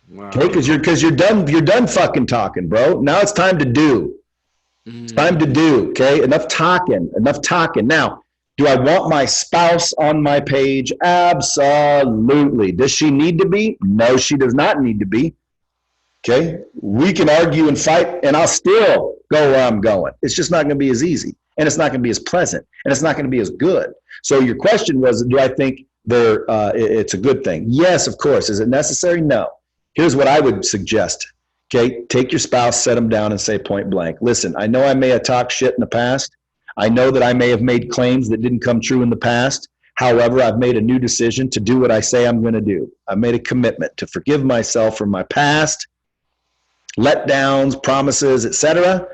Speaker 3: Wow. Okay, because you're done fucking talking, bro. Now it's time to do. It's time to do. Okay, enough talking. Now, do I want my spouse on my page? Absolutely. Does she need to be? No, she does not need to be. Okay, we can argue and fight, and I'll still go where I'm going. It's just not going to be as easy, and it's not going to be as pleasant, and it's not going to be as good. So your question was, do I think it's a good thing? Yes, of course. Is it necessary? No. Here's what I would suggest. Okay, take your spouse, set them down, and say point blank, listen, I know I may have talked shit in the past. I know that I may have made claims that didn't come true in the past. However, I've made a new decision to do what I say I'm going to do. I've made a commitment to forgive myself from my past letdowns, promises, etc.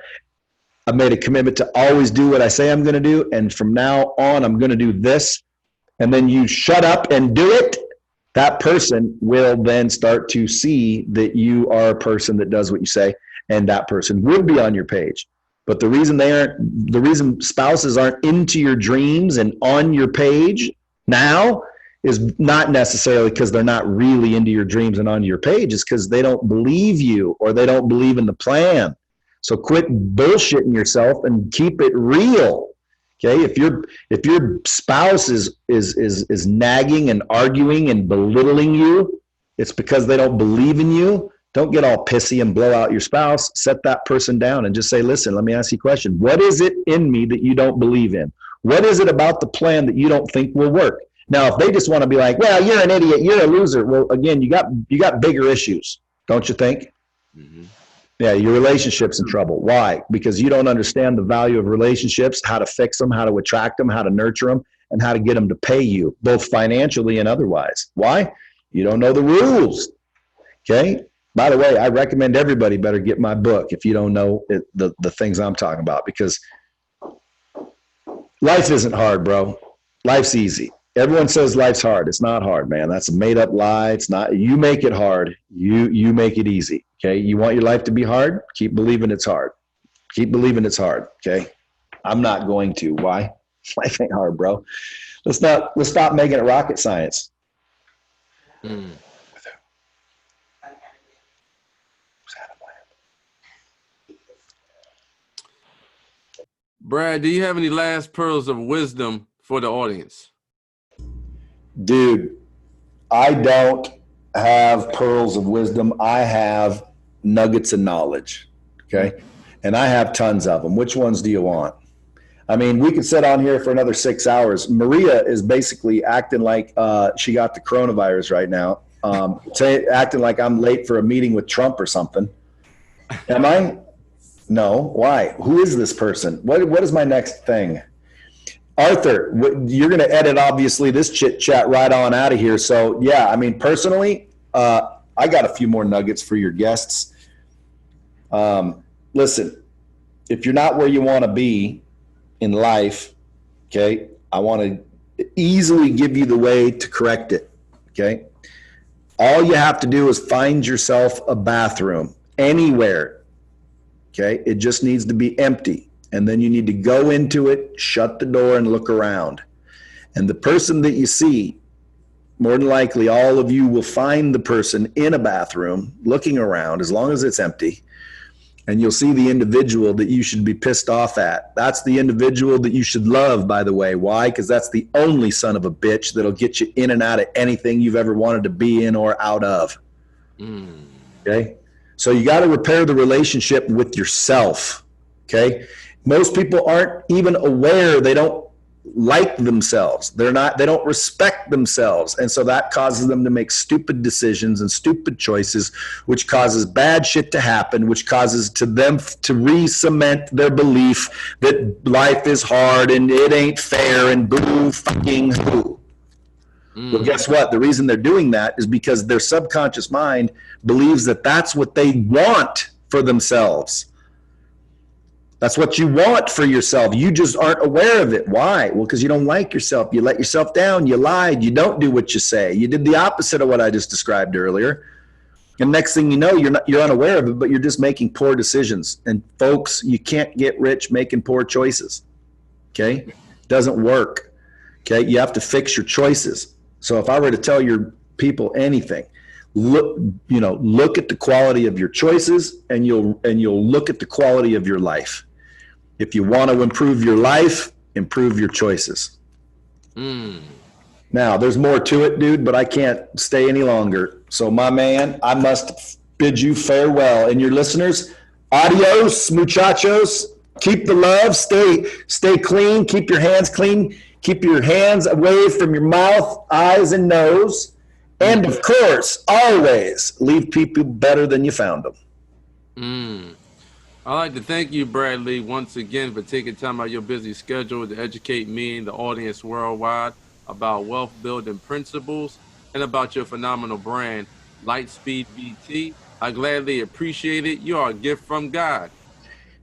Speaker 3: I've made a commitment to always do what I say I'm going to do, and from now on, I'm going to do this. And then you shut up and do it. That person will then start to see that you are a person that does what you say, and that person would be on your page. But the reason spouses aren't into your dreams and on your page now is not necessarily because they're not really into your dreams and on your page. It's because they don't believe you or they don't believe in the plan. So quit bullshitting yourself and keep it real. Okay, if your spouse is nagging and arguing and belittling you, it's because they don't believe in you. Don't get all pissy and blow out your spouse. Set that person down and just say, listen, let me ask you a question. What is it in me that you don't believe in? What is it about the plan that you don't think will work? Now, if they just want to be like, well, you're an idiot, you're a loser. Well, again, you got bigger issues, don't you think? Mm-hmm. Yeah, your relationship's in trouble. Why? Because you don't understand the value of relationships, how to fix them, how to attract them, how to nurture them, and how to get them to pay you, both financially and otherwise. Why? You don't know the rules. Okay? By the way, I recommend everybody better get my book if you don't know the things I'm talking about, because life isn't hard, bro. Life's easy. Everyone says life's hard. It's not hard, man. That's a made up lie. It's not. You make it hard. You make it easy. Okay. You want your life to be hard? Keep believing it's hard. Keep believing it's hard. Okay. I'm not going to. Why? Life ain't hard, bro. Let's stop making it rocket science.
Speaker 2: Mm. Brad, do you have any last pearls of wisdom for the audience?
Speaker 3: Dude, I don't have pearls of wisdom. I have nuggets of knowledge. Okay. And I have tons of them. Which ones do you want? I mean, we could sit on here for another 6 hours. Maria is basically acting like she got the coronavirus right now. Acting like I'm late for a meeting with Trump or something. Am I? No. Why? Who is this person? What is my next thing? Arthur, you're going to edit, obviously, this chit chat right on out of here. So, yeah, I mean, personally, I got a few more nuggets for your guests. Listen, if you're not where you want to be in life, okay, I want to easily give you the way to correct it, okay? All you have to do is find yourself a bathroom anywhere, okay? It just needs to be empty. And then you need to go into it, shut the door, and look around. And the person that you see, more than likely, all of you will find the person in a bathroom looking around as long as it's empty. And you'll see the individual that you should be pissed off at. That's the individual that you should love, by the way. Why? Because that's the only son of a bitch that'll get you in and out of anything you've ever wanted to be in or out of. Okay? So you got to repair the relationship with yourself. Okay? Most people aren't even aware they don't like themselves. They don't respect themselves. And so that causes them to make stupid decisions and stupid choices, which causes bad shit to happen, which causes them to re-cement their belief that life is hard and it ain't fair and boo fucking who. Well, guess what? The reason they're doing that is because their subconscious mind believes that that's what they want for themselves. That's what you want for yourself. You just aren't aware of it. Why? Well, because you don't like yourself. You let yourself down. You lied. You don't do what you say. You did the opposite of what I just described earlier. And next thing you know, you're unaware of it, but you're just making poor decisions. And folks, you can't get rich making poor choices. Okay? Doesn't work. Okay? You have to fix your choices. So if I were to tell your people anything, look at the quality of your choices, and you'll look at the quality of your life. If you want to improve your life, improve your choices. Now, there's more to it, dude, but I can't stay any longer. So, my man, I must bid you farewell. And your listeners, adios, muchachos. Keep the love. Stay clean. Keep your hands clean. Keep your hands away from your mouth, eyes, and nose. And, of course, always leave people better than you found them.
Speaker 2: I'd like to thank you, Bradley, once again for taking time out of your busy schedule to educate me and the audience worldwide about wealth building principles and about your phenomenal brand, LightSpeed BT. I gladly appreciate it. You are a gift from God.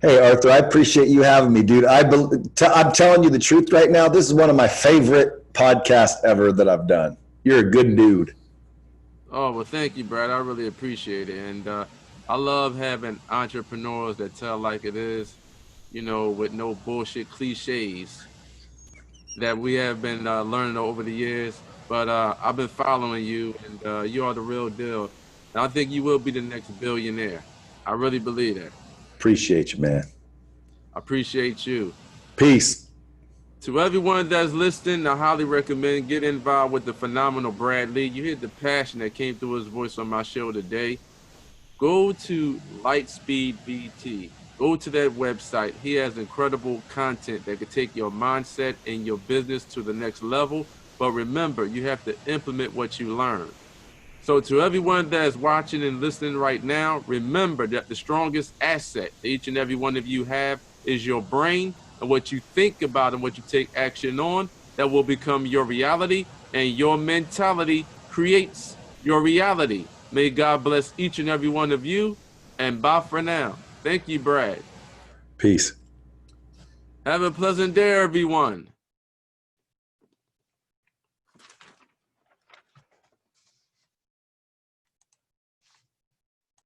Speaker 3: Hey, Arthur, I appreciate you having me, dude. I'm telling you the truth right now. This is one of my favorite podcasts ever that I've done. You're a good dude.
Speaker 2: Oh, well, thank you, Brad. I really appreciate it. And I love having entrepreneurs that tell like it is, with no bullshit cliches that we have been learning over the years. But I've been following you, and you are the real deal. And I think you will be the next billionaire. I really believe that.
Speaker 3: Appreciate you, man.
Speaker 2: I appreciate you.
Speaker 3: Peace.
Speaker 2: To everyone that's listening, I highly recommend get involved with the phenomenal Bradley. You hear the passion that came through his voice on my show today. Go to LightSpeed BT. Go to that website. He has incredible content that could take your mindset and your business to the next level. But remember, you have to implement what you learn. So to everyone that is watching and listening right now, remember that the strongest asset that each and every one of you have is your brain, and what you think about and what you take action on, that will become your reality, and your mentality creates your reality. May God bless each and every one of you, and bye for now. Thank you, Brad.
Speaker 3: Peace.
Speaker 2: Have a pleasant day, everyone.